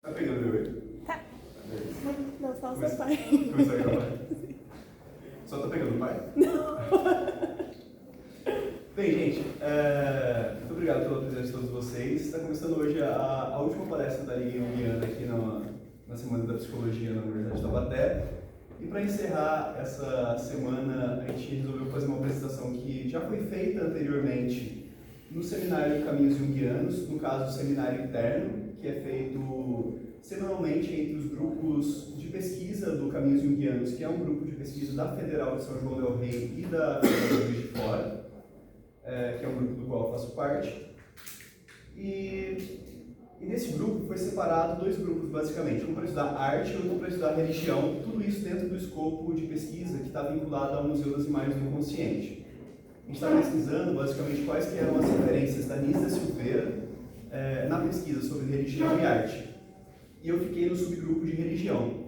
Tá pegando meu aí? Tá. Não, só o seu Começa- pai. Começar a gravar. Só tá pegando o pai? Bem, gente, muito obrigado pela presença de todos vocês. Está começando hoje a última palestra da Liga Junguiana aqui na Semana da Psicologia na Universidade de Taubaté. E para encerrar essa semana, a gente resolveu fazer uma apresentação que já foi feita anteriormente no seminário Caminhos Junguianos, no caso, o seminário interno, que é feito semanalmente entre os grupos de pesquisa do Caminhos Junguianos, que é um grupo de pesquisa da Federal de São João del Rei e da Federal de Juiz de Fora, que é um grupo do qual eu faço parte. E nesse grupo foi separado dois grupos, basicamente, um para estudar arte e outro para estudar religião, tudo isso dentro do escopo de pesquisa que está vinculado ao Museu das Imagens do Inconsciente. A gente está pesquisando, basicamente, quais que eram as referências da Nízia Silveira na pesquisa sobre religião e arte. E eu fiquei no subgrupo de religião.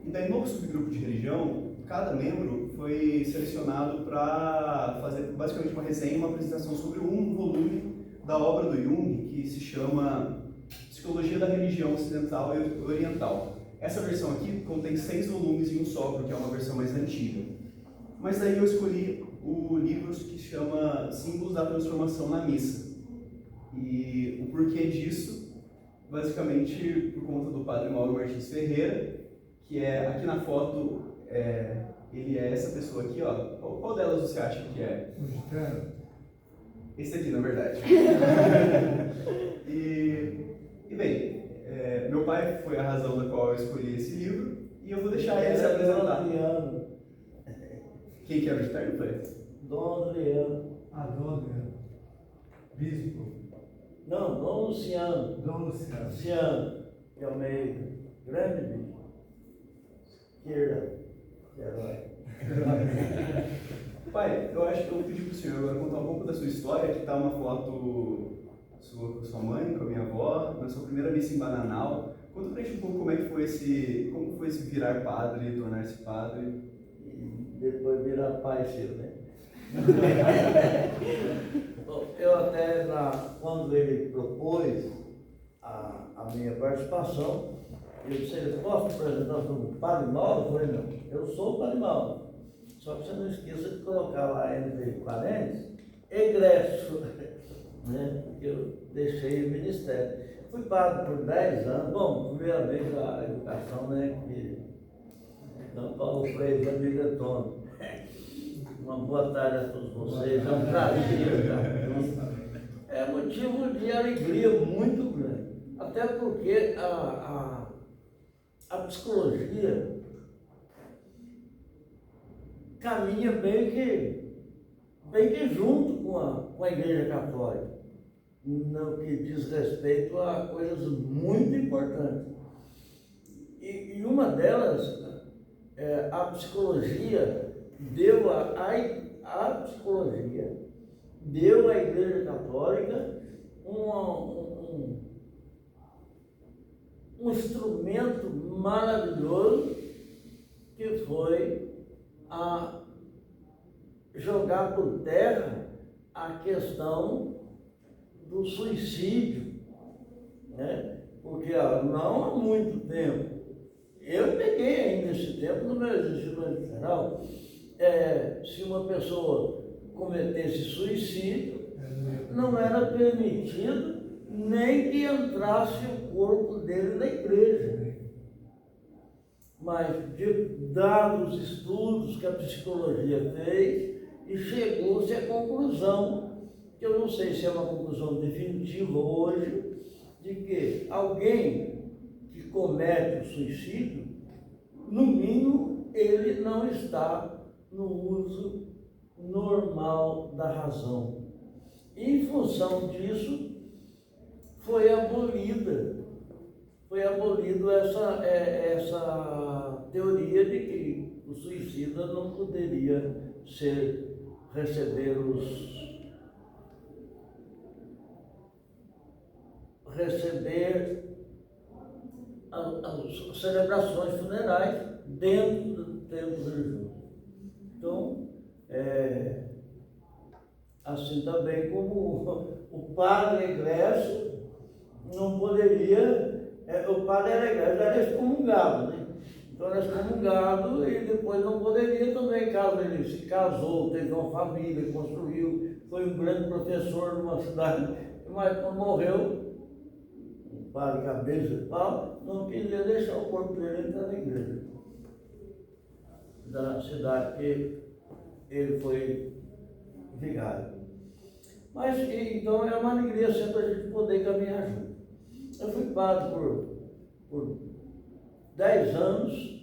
E daí, no subgrupo de religião, cada membro foi selecionado para fazer, basicamente, uma resenha, uma apresentação sobre um volume da obra do Jung, que se chama Psicologia da Religião Ocidental e Oriental. Essa versão aqui contém 6 volumes em um só, porque é uma versão mais antiga. Mas daí eu escolhi o livro que se chama Símbolos da Transformação na Missa. E o porquê disso, basicamente por conta do padre Mauro Martins Ferreira, que é, aqui na foto, ele é essa pessoa aqui, ó. Qual delas você acha que é? Esse aqui, na verdade. E bem, meu pai foi a razão da qual eu escolhi esse livro, e eu vou deixar ele se apresentar. Adriano. Quem que era o externo, foi? Dom Adriano. Dom Adriano. Bispo. Não, Dom Luciano. Dom Luciano. Luciano, que é o meio grande bispo. Esquerda. Herói. Pai, eu acho que eu vou pedir para o senhor agora contar um pouco da sua história, que está uma foto sua com sua mãe, com a minha avó, na sua primeira missa em Bananal. Conta pra gente um pouco como foi esse virar padre, tornar-se padre. E depois virar pai seu, né? Eu até, quando ele propôs a minha participação, eu disse: posso apresentar como Padre Mauro? Eu falei: não, eu sou o Padre Mauro. Só que você não esqueça de colocar lá entre parênteses, egresso, né? Porque eu deixei o ministério. Fui padre por 10 anos. Bom, primeira vez a educação, né? Que Dom Paulo Freire, amigo Antônio. Uma boa tarde a todos vocês. É um prazer estar junto. É motivo de alegria muito grande. Até porque a psicologia caminha bem que junto com a Igreja Católica, no que diz respeito a coisas muito importantes. E uma delas, a psicologia deu a psicologia deu à Igreja Católica um instrumento maravilhoso, que foi a jogar por terra a questão do suicídio, né? Porque não há muito tempo, eu peguei ainda esse tempo no meu exercício federal, se uma pessoa cometesse suicídio, não era permitido nem que entrasse o corpo dele na igreja. Mas, dados os estudos que a psicologia fez, e chegou-se à conclusão, que eu não sei se é uma conclusão definitiva hoje, de que alguém que comete o suicídio, no mínimo, ele não está no uso normal da razão. E, em função disso, foi abolido essa teoria de que o suicida não poderia receber as celebrações funerais dentro do templo religioso. Então, assim também como o padre egresso não poderia O padre era excomungado, né? Então era excomungado e depois não poderia também, caso ele se casou, teve uma família, construiu, foi um grande professor numa cidade, mas quando morreu, o padre cabeça de pau, não queria deixar o corpo dele entrar na igreja da cidade que ele foi vigário. Mas então é uma alegria sempre a gente poder caminhar junto. Eu fui padre por 10 anos,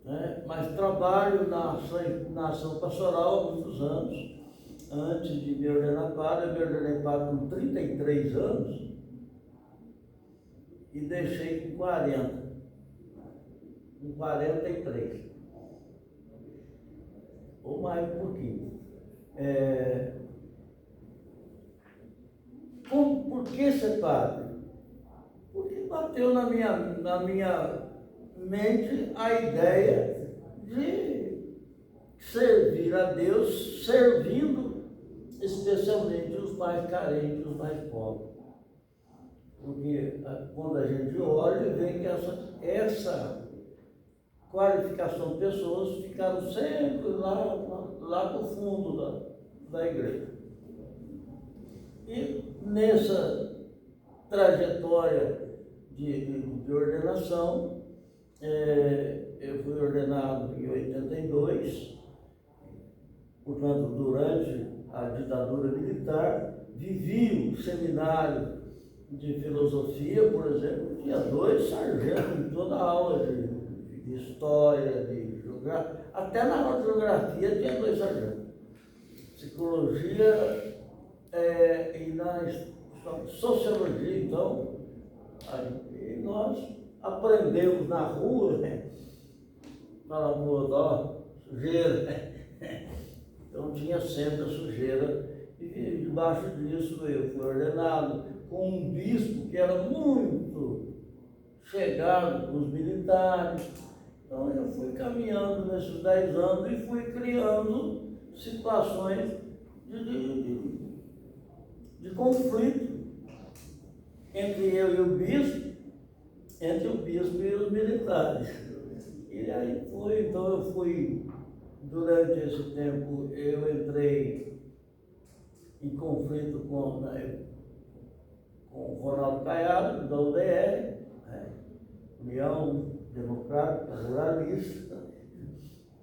né? Mas trabalho na ação pastoral há muitos anos. Antes de me ordenar padre, eu me ordenei padre com 33 anos e deixei com 40, com 43, ou mais um pouquinho. Por que ser padre? Porque bateu na minha mente a ideia de servir a Deus, servindo especialmente os mais carentes, os mais pobres. Porque quando a gente olha, vê que essa qualificação de pessoas ficaram sempre lá no fundo da igreja. E nessa trajetória de ordenação, eu fui ordenado em 82, portanto, durante a ditadura militar, vivi um seminário de filosofia, por exemplo, tinha 2 sargentos em toda a aula de história, de geografia, até na aula de geografia tinha 2 sargentos. Psicologia e na sociologia, então, aí nós aprendemos na rua, né? Falamos, ó, sujeira. Então tinha sempre a sujeira. E debaixo disso eu fui ordenado com um bispo que era muito chegado com os militares. Então eu fui caminhando nesses 10 anos e fui criando situações de conflito entre eu e o bispo, entre o bispo e os militares. E aí então eu fui, durante esse tempo, eu entrei em conflito com o Ronaldo Caiado, da UDR, União Democrática Ruralista.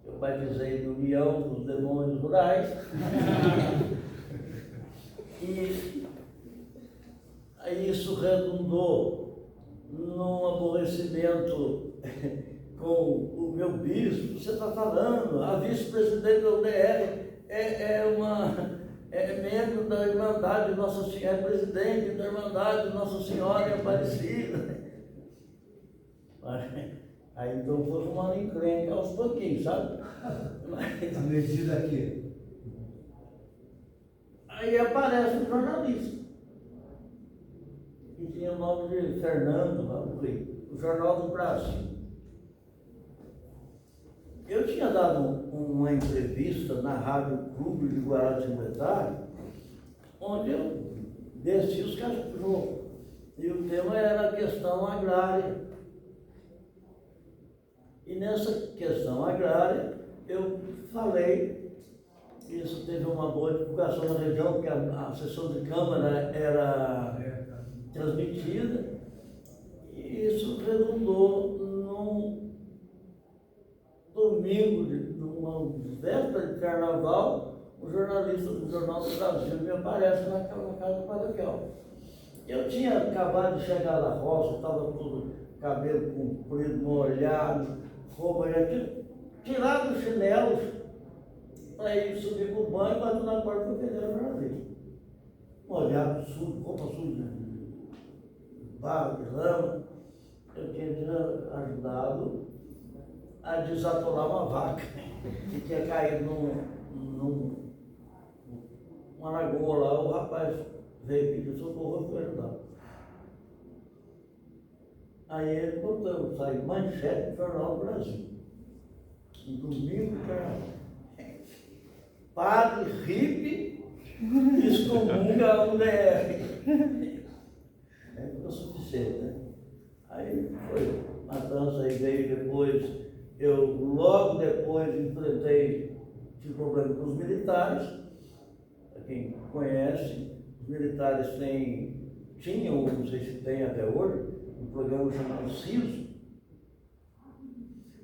Eu batizei de União dos Demônios Rurais. E aí isso redundou num aborrecimento com o meu bispo. Você está falando, a vice-presidente da UDR é membro da Irmandade Nossa Senhora, é presidente da Irmandade Nossa Senhora em Aparecida. Aí então foi uma encrenca aos pouquinhos, sabe? A medida aqui. Aí aparece um jornalista, que tinha o nome de Fernando, o Jornal do Brasil. Eu tinha dado uma entrevista na Rádio Clube de Guaratinguetá, onde eu desci os cachorros. E o tema era a questão agrária. E nessa questão agrária, eu falei, isso teve uma boa divulgação na região, porque a sessão de Câmara era transmitida, e isso redundou num domingo, numa véspera de carnaval, o jornalista do Jornal do Brasil me aparece na casa paroquial. Eu tinha acabado de chegar da roça, estava todo cabelo comprido, molhado, roupa, já tinha tirado os chinelos para ir subir para o banho, bateu na porta para vender o jornalista. Molhado, sujo, roupa suja, barro, de lama. Eu tinha ajudado a desatolar uma vaca que tinha caído numa lagoa lá. O rapaz veio pedir socorro, eu fui ajudar. Aí ele botou, saiu manchete do Jornal do Brasil. Um domingo de carnaval. Padre hippie excomunga a UDR. Aí ficou suficiente, né? Aí foi matança, aí veio depois, eu logo depois enfrentei, tive problema com os militares, para quem conhece, os militares tinham, não sei se tem até hoje, um programa chamado CISO,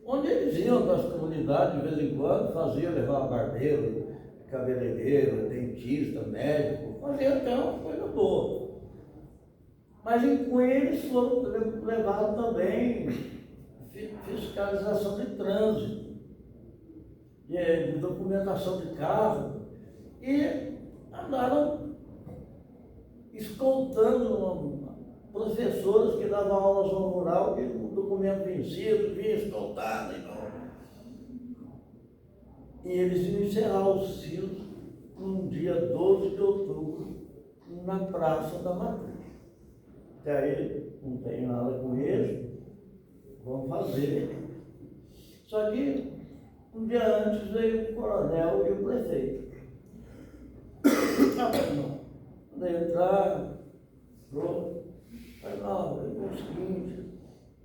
onde eles iam para as comunidades de vez em quando, faziam, levar barbeiro, cabeleireiro, dentista, médico, fazia até uma coisa boa. Mas com eles foram levados também fiscalização de trânsito, de documentação de carro, e andaram escoltando professores que davam aulas no rural, que o documento vencido, vinha escoltado. E eles iam encerrar os CISO no dia 12 de outubro, na Praça da Matriz. Até aí não tenho nada com eles, vamos fazer. Só que um dia antes veio o coronel e o prefeito. Quando eu entrar, pronto. Falei, não, é o seguinte,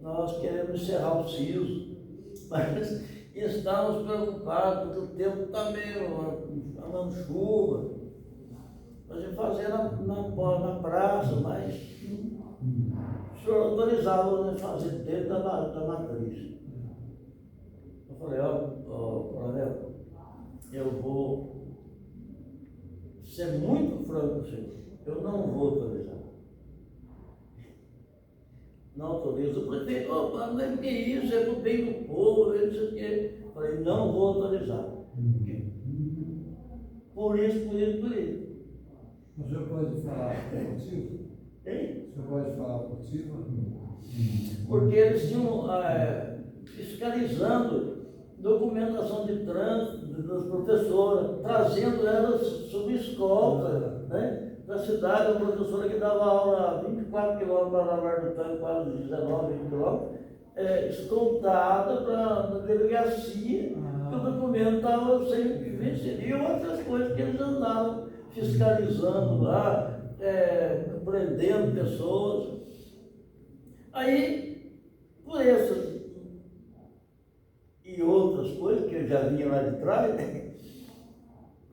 nós queremos encerrar o CISO, mas estamos preocupados, porque o tempo está meio andando chuva. A gente fazia na praça, mas o senhor autorizava a fazer dentro da matriz. Eu falei, coronel, eu vou ser muito franco com o senhor, eu não vou autorizar. Não autorizo. O prefeito, não é que isso, é pro bem do povo, não sei o quê. Eu falei, não vou autorizar. Por isso. O senhor pode falar por motivo? Hein? O senhor pode falar por motivo? Porque eles tinham fiscalizando documentação de trânsito das professoras, trazendo elas sob escolta, né? Da cidade, uma professora que dava aula a 24 quilômetros para Lavar do Tanque, quase 19, 20 quilômetros, escoltada para a delegacia, que o documento estava sem vencer. E outras coisas que eles andavam fiscalizando lá, prendendo pessoas. Aí, por essas e outras coisas que eu já vinha lá de trás, né?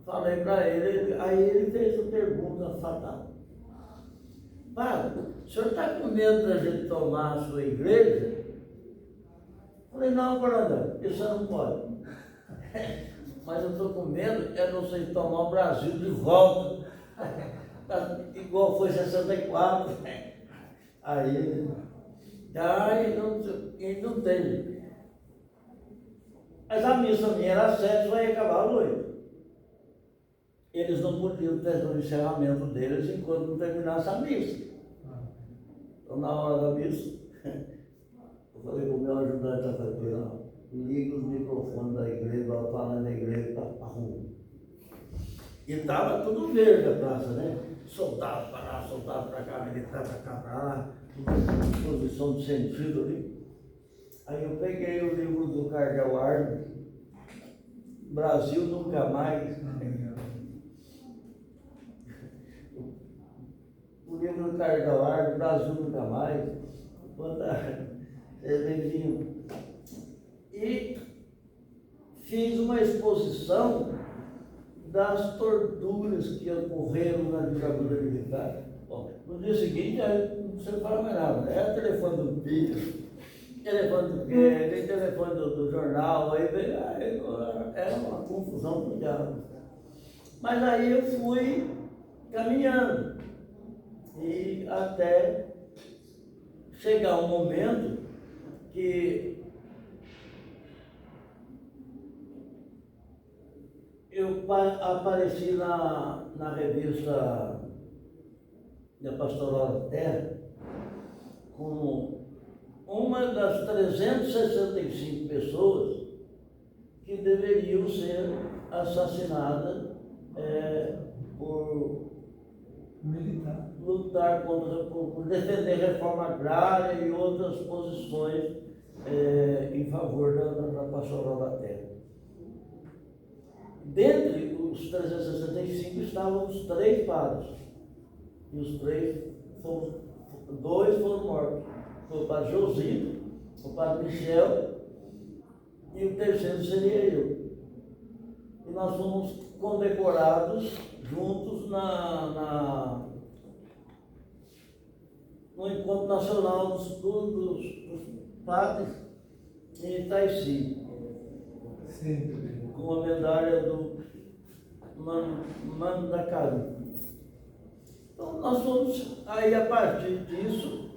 Falei para ele, aí ele fez uma pergunta fatal. Padre, o senhor está com medo da gente tomar a sua igreja? Falei, não, coronel, isso não pode. Mas eu estou com medo, não sei, tomar o Brasil de volta, igual foi em 64. Aí ele não tem. Mas a missa minha era às 7, vai acabar às 8. Eles não podiam ter o encerramento deles enquanto não terminasse a missa. Então, na hora da missa, eu falei para o meu ajudante da carteira, liga os microfones da igreja, vai falando da igreja para a rua. E estava tudo verde a praça, né? Soldado para lá, soldado para cá, militar para cá, para lá, posição de sentido ali. Aí eu peguei o livro do Cardeal Arno, Brasil Nunca Mais. O livro do Cardeal Arno, Brasil Nunca Mais. E fiz uma exposição das torturas que ocorreram na ditadura militar. Bom, no dia seguinte, você não fala mais nada, é o telefone do filho, tem telefone do jornal, aí era uma confusão mundial. Mas aí eu fui caminhando, e até chegar um momento que eu apareci na revista da Pastoral da Terra como uma das 365 pessoas que deveriam ser assassinadas por militar, lutar por defender reforma agrária e outras posições em favor da Pastoral da Terra. Dentre os 365 estavam os 3 padres, e os 3 dois foram mortos. Foi o padre Josino o padre Michel, e o terceiro seria eu. E nós fomos condecorados juntos no Encontro Nacional dos Padres em Itaici, com a medalha do Mano da Caru. Então nós fomos, aí a partir disso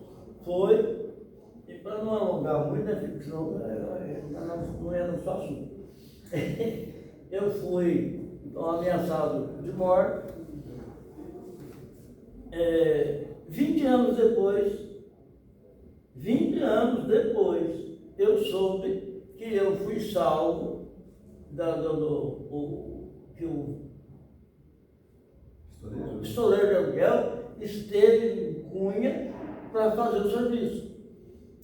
foi, e para não alongar muito, né, senão não era só assunto. Eu fui então, ameaçado de morte. 20 anos depois, eu soube que eu fui salvo que o pistoleiro de aluguel esteve em Cunha para fazer o serviço.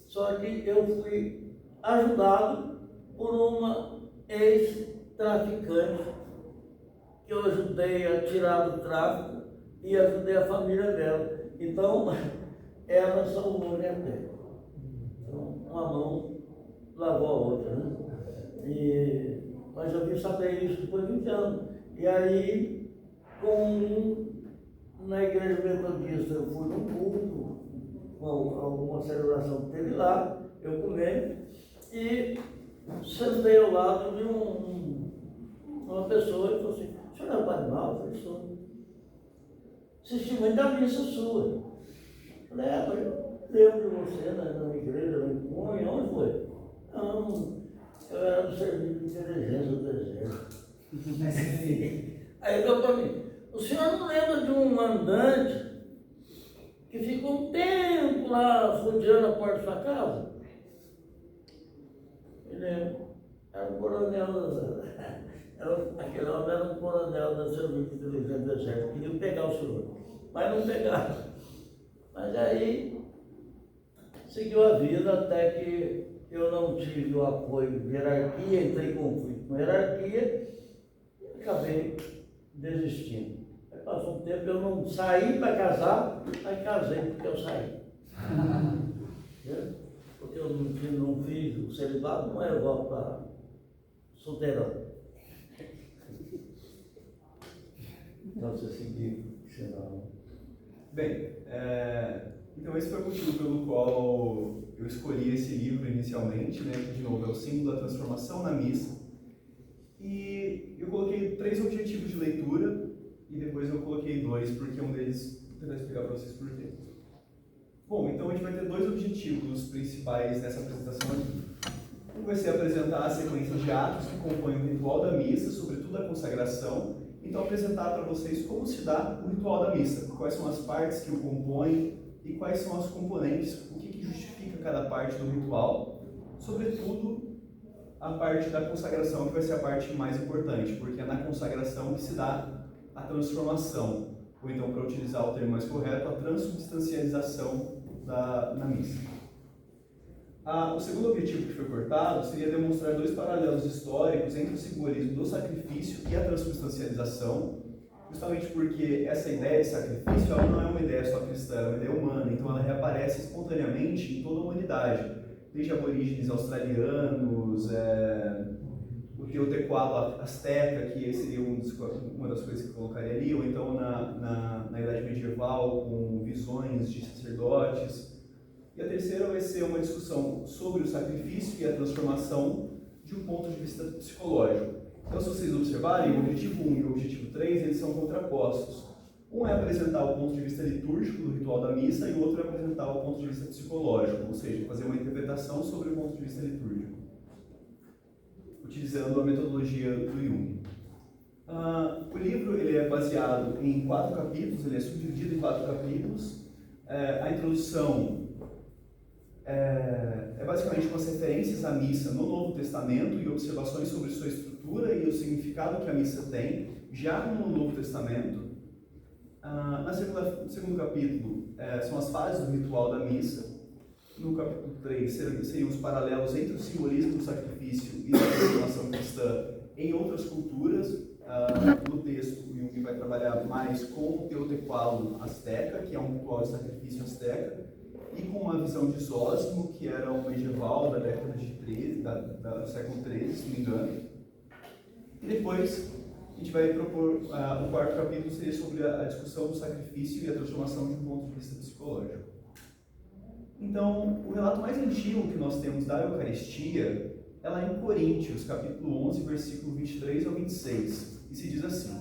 Só que eu fui ajudado por uma ex-traficante que eu ajudei a tirar do tráfico e ajudei a família dela. Então, ela salvou minha pele. Então, uma mão lavou a outra, né? Mas eu vim saber isso depois de 20 anos. E aí, na igreja metodista, eu fui num culto, com alguma celebração que teve lá, eu comi, e sentei ao lado de uma pessoa e falou assim: o senhor é o Padre Mauro? Eu falei: sou. Assisti muito da missa sua. Eu falei: mas eu lembro de você na igreja, lá em Cunha, onde foi? Não, eu era do serviço de inteligência do exército. Aí ele falou para mim: o senhor não lembra de um mandante que ficou um tempo lá rodeando a porta da sua casa? Eu lembro. Era um coronel, aquele homem era um coronel do serviço de inteligência do exército, queria pegar o senhor, mas não pegaram. Mas aí seguiu a vida até que eu não tive o apoio de hierarquia, entrei em conflito com a hierarquia e acabei desistindo. Aí passou um tempo, eu não saí para casar, aí casei porque eu saí. Porque eu não fiz o celibato, não é igual para solteirão. Então você seguiu, senão. Bem, então esse foi o motivo pelo qual eu escolhi esse livro inicialmente, né, que de novo é o símbolo da transformação na missa. E eu coloquei 3 objetivos de leitura e depois eu coloquei 2, porque um deles vou tentar explicar para vocês por quê. Bom, então a gente vai ter 2 objetivos principais nessa apresentação aqui. Um vai ser apresentar a sequência de atos que compõem o ritual da missa, sobretudo a consagração. Então, apresentar para vocês como se dá o ritual da missa, quais são as partes que o compõem e quais são as componentes, o que justifica cada parte do ritual, sobretudo a parte da consagração, que vai ser a parte mais importante, porque é na consagração que se dá a transformação, ou então, para utilizar o termo mais correto, a transubstancialização na missa. O segundo objetivo que foi cortado seria demonstrar 2 paralelos históricos entre o simbolismo do sacrifício e a transubstancialização, justamente porque essa ideia de sacrifício ela não é uma ideia só cristã, é uma ideia humana, então ela reaparece espontaneamente em toda a humanidade, desde aborígenes australianos, o teotequalo asteca, que seria uma das coisas que eu colocaria ali, ou então na Idade Medieval, com visões de sacerdotes. E a terceira vai ser uma discussão sobre o sacrifício e a transformação de um ponto de vista psicológico. Então, se vocês observarem, o objetivo 1 e o objetivo 3, eles são contrapostos. Um é apresentar o ponto de vista litúrgico do ritual da missa e o outro é apresentar o ponto de vista psicológico, ou seja, fazer uma interpretação sobre o ponto de vista litúrgico, utilizando a metodologia do Jung. O livro ele é baseado em 4 capítulos, ele é subdividido em 4 capítulos. A introdução é basicamente umas referências à missa no Novo Testamento e observações sobre sua estrutura e o significado que a missa tem, já no Novo Testamento. No segundo capítulo, são as fases do ritual da missa. No capítulo 3, seriam os paralelos entre o simbolismo do sacrifício e da transformação cristã em outras culturas. No texto, o Jung vai trabalhar mais com o teotequalo asteca, que é um ritual de sacrifício asteca. e com uma visão de Zósimo, que era um medieval da década de 13, do século XIII, se não me engano. E depois a gente vai propor, o quarto capítulo seria sobre a discussão do sacrifício e a transformação de um ponto de vista psicológico. Então, o relato mais antigo que nós temos da Eucaristia é lá em Coríntios, capítulo 11, versículo 23 ao 26, e se diz assim: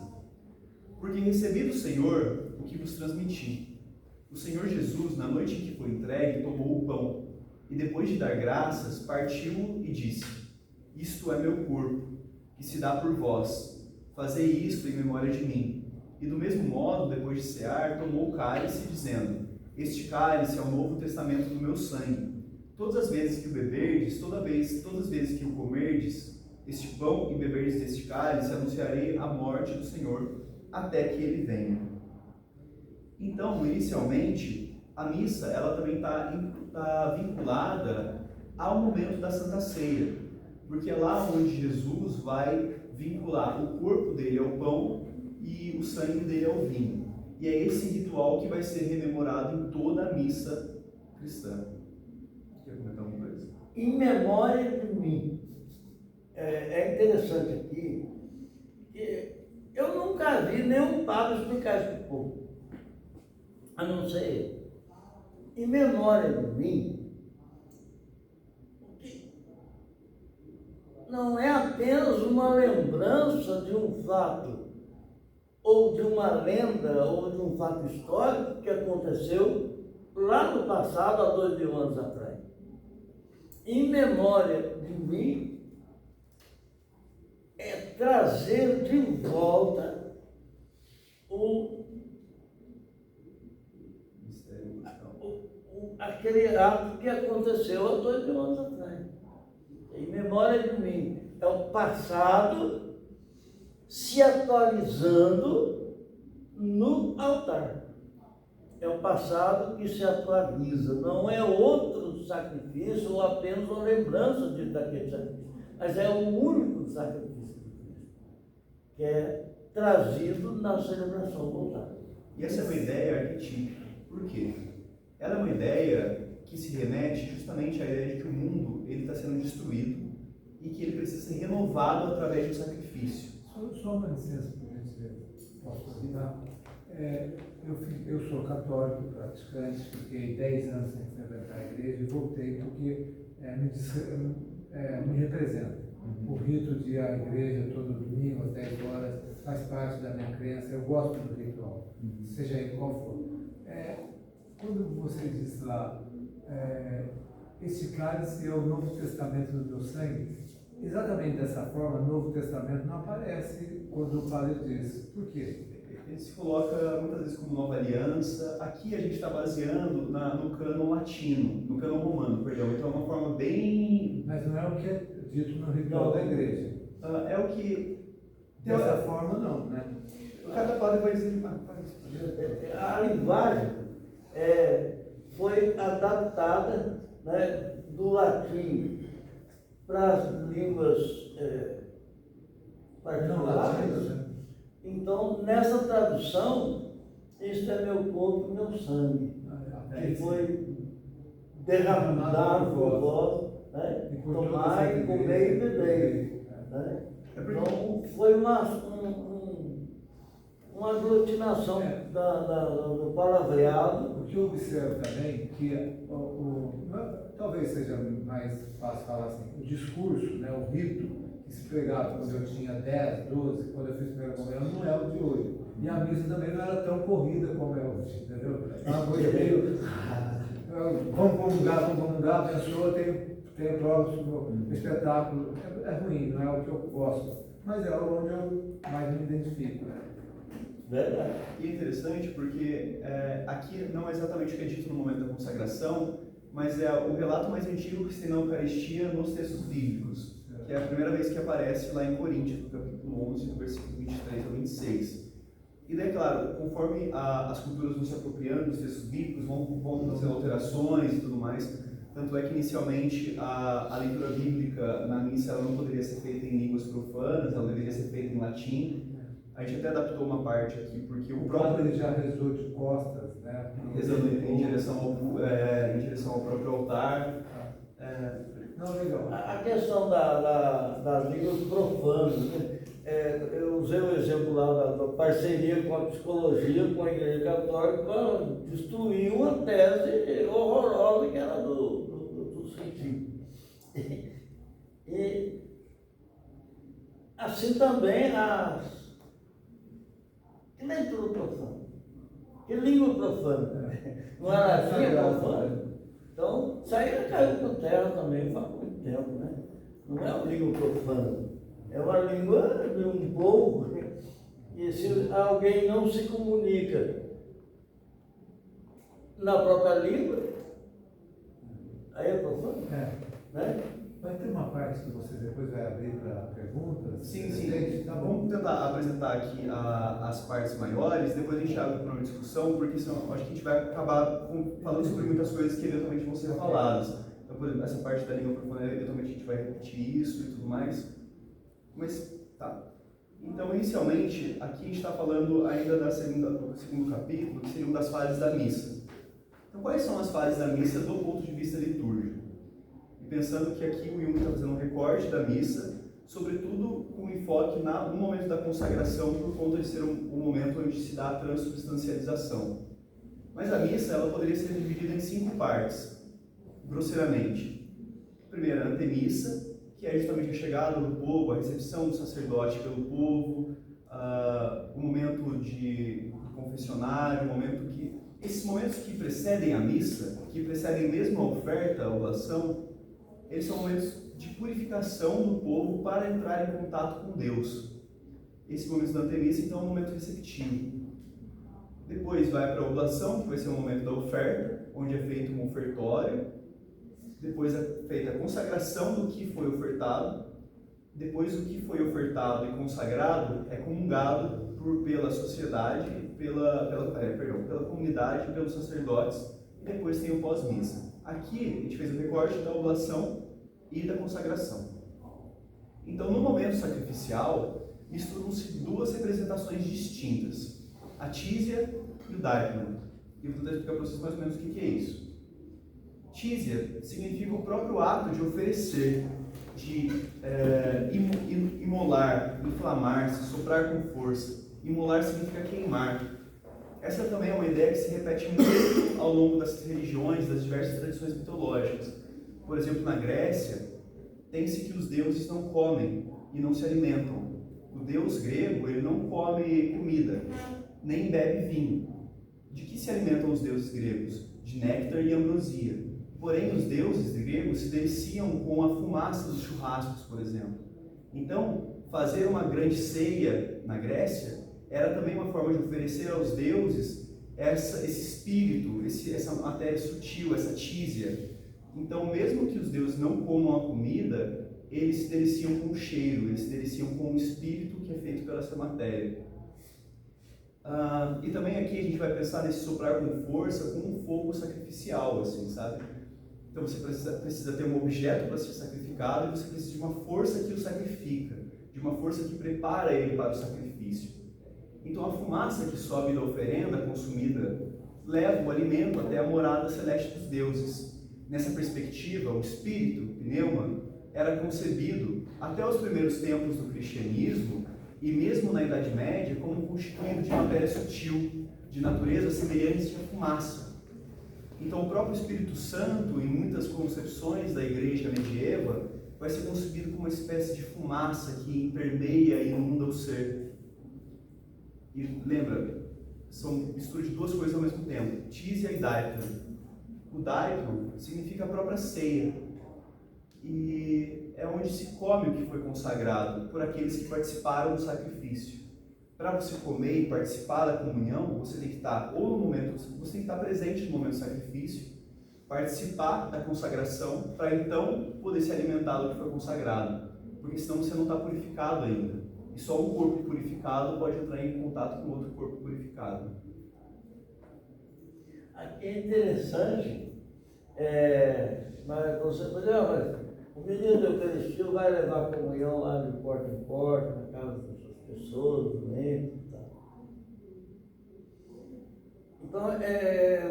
Porque recebi do Senhor o que vos transmiti. O Senhor Jesus, na noite em que foi entregue, tomou o pão, e depois de dar graças, partiu e disse: Isto é meu corpo, que se dá por vós. Fazei isto em memória de mim. E do mesmo modo, depois de cear, tomou o cálice, dizendo: Este cálice é o novo testamento do meu sangue. Todas as vezes que o beberdes, todas as vezes que o comerdes, este pão e beberdes deste cálice, anunciarei a morte do Senhor, até que ele venha. Então, inicialmente, a missa ela também está vinculada ao momento da Santa Ceia, porque é lá onde Jesus vai vincular o corpo dele ao pão e o sangue dele ao vinho. E é esse ritual que vai ser rememorado em toda a missa cristã. Quer comentar alguma coisa? Em memória de mim. É interessante aqui que eu nunca vi nenhum padre explicar isso para o povo, a não ser ele. Em memória de mim, não é apenas uma lembrança de um fato, ou de uma lenda, ou de um fato histórico que aconteceu lá no passado, há 2000 anos atrás. Em memória de mim, é trazer de volta aquele ato que aconteceu há 2000 anos atrás. Em memória de mim, é o passado se atualizando no altar. É o passado que se atualiza, não é outro sacrifício ou apenas uma lembrança daquele sacrifício, mas é o único sacrifício de Cristo, que é trazido na celebração do altar. E essa é uma ideia arquetípica. Por quê? Ela é uma ideia que se remete justamente à ideia de que o mundo está sendo destruído e que ele precisa ser renovado através do sacrifício. Só uma licença, por gentileza, posso ajudar? Eu sou católico, praticante, fiquei 10 anos sem frequentar a igreja e voltei porque me representa. O rito de ir à igreja todo domingo às 10 horas faz parte da minha crença, eu gosto do ritual, seja ele qual for. Quando você diz lá, este cálice é o Novo Testamento do meu sangue, exatamente dessa forma, o Novo Testamento não aparece quando o padre diz. Por quê? Ele se coloca muitas vezes como nova aliança. Aqui a gente está baseando no cânon latino, no cânon romano, perdão. Então é uma forma bem... Mas não é o que é dito no ritual da igreja. É o que... Dessa forma não, né? Cada padre vai dizer... A linguagem foi adaptada, né, do latim para as línguas particulares. Então, nessa tradução, isto é meu corpo e meu sangue, que foi derramado por vós, né? Tomai, comei e bebei. Né? Então, foi uma aglutinação do palavreado. O que eu observo também, que talvez seja mais fácil falar assim, o discurso, né, o rito que se pregava quando eu tinha 10, 12, quando eu fiz primeira comunhão, não é o de hoje. E a missa também não era tão corrida como é hoje, entendeu? É uma coisa meio... vamos comungar, a pessoa tem o próximo espetáculo. É ruim, não é o que eu gosto. Mas é onde eu mais me identifico, né? Verdade. E é interessante porque aqui não é exatamente o que é dito no momento da consagração, mas é o relato mais antigo que se tem na Eucaristia nos textos bíblicos, que é a primeira vez que aparece lá em Coríntios, no capítulo 11, no versículo 23 ao 26. E daí, claro, conforme as culturas vão se apropriando dos textos bíblicos, vão fazer alterações e tudo mais. Tanto é que, inicialmente, a leitura bíblica na missa ela não poderia ser feita em línguas profanas, ela deveria ser feita em latim. A gente até adaptou uma parte aqui, porque o próprio... Ele já rezou de costas, né? né? Rezando em direção ao próprio altar. Não, legal. A questão das línguas profanas, né? Eu usei o exemplo lá da parceria com a psicologia, com a Igreja Católica, para destruir uma tese horrorosa que era do científico. E assim também que leitura profana, que língua profana, não era língua profana? Então, isso aí caiu por terra também faz muito tempo, né? Não é uma língua profana, é uma língua de um povo, e se alguém não se comunica na própria língua, aí é profano, né? Vai ter uma parte que você depois vai abrir para perguntas? Sim. Tá bom. Vamos tentar apresentar aqui as partes maiores, depois a gente abre para uma discussão, porque senão acho que a gente vai acabar falando sobre muitas coisas que eventualmente vão ser faladas. Então, por exemplo, essa parte da língua profana, eventualmente a gente vai repetir isso e tudo mais. Mas, tá. Então, inicialmente, aqui a gente está falando ainda do segundo capítulo, que seriam das fases da missa. Então, quais são as fases da missa do ponto de vista litúrgico? Pensando que aqui o Jung está fazendo um recorte da missa, sobretudo com enfoque no momento da consagração, por conta de ser um momento onde se dá a transubstancialização. Mas a missa ela poderia ser dividida em 5 partes, grosseiramente. Primeiro, a antemissa, que é justamente a chegada do povo, a recepção do sacerdote pelo povo, o momento de confessionário, esses momentos que precedem a missa, que precedem mesmo a oferta, a oblação, eles são momentos de purificação do povo para entrar em contato com Deus. Esse momento da antemissa, então, é um momento receptivo. Depois vai para a oblação, que vai ser o momento da oferta, onde é feito um ofertório. Depois é feita a consagração do que foi ofertado. Depois o que foi ofertado e consagrado é comungado pela sociedade, pela comunidade, pelos sacerdotes. E depois tem o pós-missa. Aqui a gente fez o recorte da oblação e da consagração. Então, no momento sacrificial, misturam-se 2 representações distintas, a tísia e o daikon. E eu vou tentar explicar para vocês mais ou menos o que é isso. Tísia significa o próprio ato de oferecer, de imolar, inflamar-se, soprar com força. Imolar significa queimar. Essa também é uma ideia que se repete muito ao longo das religiões, das diversas tradições mitológicas. Por exemplo, na Grécia, tem-se que os deuses não comem e não se alimentam. O deus grego, ele não come comida, nem bebe vinho. De que se alimentam os deuses gregos? De néctar e ambrosia. Porém, os deuses gregos se deliciam com a fumaça dos churrascos, por exemplo. Então, fazer uma grande ceia na Grécia era também uma forma de oferecer aos deuses esse espírito, essa matéria sutil, essa tísia. Então, mesmo que os deuses não comam a comida, eles se deliciam com o cheiro, eles se deliciam com o espírito que é feito pela essa matéria. E também aqui a gente vai pensar nesse soprar com força, com um fogo sacrificial, assim, sabe? Então você precisa ter um objeto para ser sacrificado e você precisa de uma força que o sacrifica, de uma força que prepara ele para o sacrifício. Então a fumaça que sobe da oferenda consumida leva o alimento até a morada celeste dos deuses. Nessa perspectiva, o espírito, pneuma, era concebido até os primeiros tempos do cristianismo e mesmo na Idade Média como constituído de matéria sutil, de natureza semelhante à fumaça. Então o próprio Espírito Santo, em muitas concepções da igreja medieval, vai ser concebido como uma espécie de fumaça que permeia e inunda o ser. E lembra, são mistura de 2 coisas ao mesmo tempo, tísia e daikon. O daikon significa a própria ceia, e é onde se come o que foi consagrado por aqueles que participaram do sacrifício. Para você comer e participar da comunhão, você tem que estar você tem que estar presente no momento do sacrifício, participar da consagração, para então poder se alimentar do que foi consagrado, porque senão você não está purificado ainda. E só um corpo purificado pode entrar em contato com outro corpo purificado. Aqui é interessante, mas você pode dizer, mas o menino da Eucaristia vai levar a comunhão lá de porta em porta, na casa das pessoas, doentes e tal. Então, é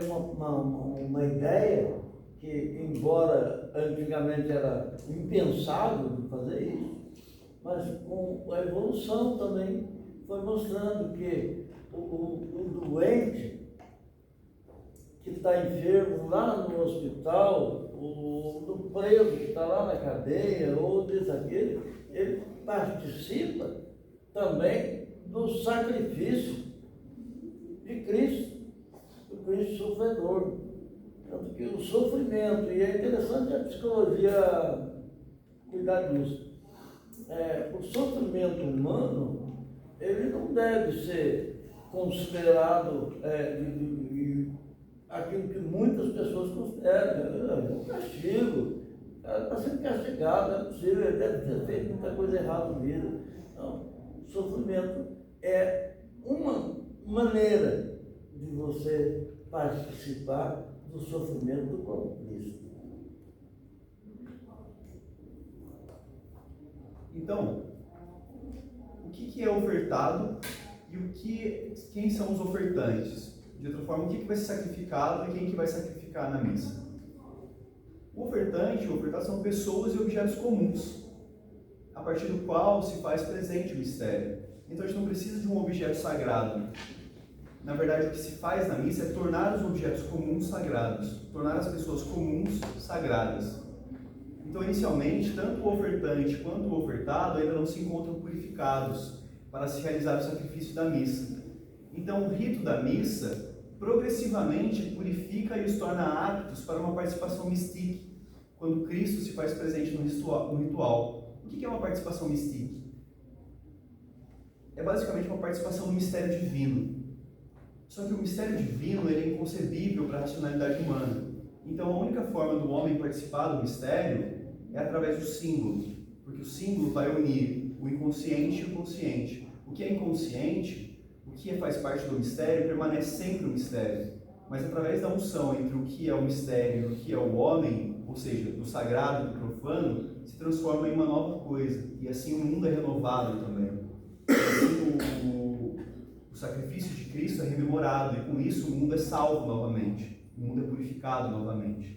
uma ideia que, embora antigamente era impensável de fazer isso, mas com a evolução também foi mostrando que o doente que está enfermo lá no hospital, do preso que está lá na cadeia, ou desse aquele, ele participa também do sacrifício de Cristo, do Cristo sofredor. Tanto que o sofrimento, e é interessante a psicologia cuidar disso, o sofrimento humano, ele não deve ser considerado aquilo que muitas pessoas consideram, um castigo. O cara está sendo castigado, não é possível, ele deve ter feito muita coisa errada na vida. Não, o sofrimento é uma maneira de você participar do sofrimento do próprio Cristo. Então, o que é ofertado e quem são os ofertantes? De outra forma, o que vai ser sacrificado e quem que vai sacrificar na missa? O ofertante e o ofertado são pessoas e objetos comuns, a partir do qual se faz presente o mistério. Então a gente não precisa de um objeto sagrado. Na verdade, o que se faz na missa é tornar os objetos comuns sagrados, tornar as pessoas comuns sagradas. Então, inicialmente, tanto o ofertante quanto o ofertado ainda não se encontram purificados para se realizar o sacrifício da missa. Então, o rito da missa progressivamente purifica e os torna aptos para uma participação mística, quando Cristo se faz presente no ritual. O que é uma participação mística? É basicamente uma participação no mistério divino. Só que o mistério divino ele é inconcebível para a racionalidade humana. Então, a única forma do homem participar do mistério é através do símbolo, porque o símbolo vai unir o inconsciente e o consciente. O que é inconsciente, o que faz parte do mistério, permanece sempre o mistério. Mas através da unção entre o que é o mistério e o que é o homem, ou seja, do sagrado e do profano, se transforma em uma nova coisa. E assim o mundo é renovado também. E assim o sacrifício de Cristo é rememorado, e com isso o mundo é salvo novamente. O mundo é purificado novamente.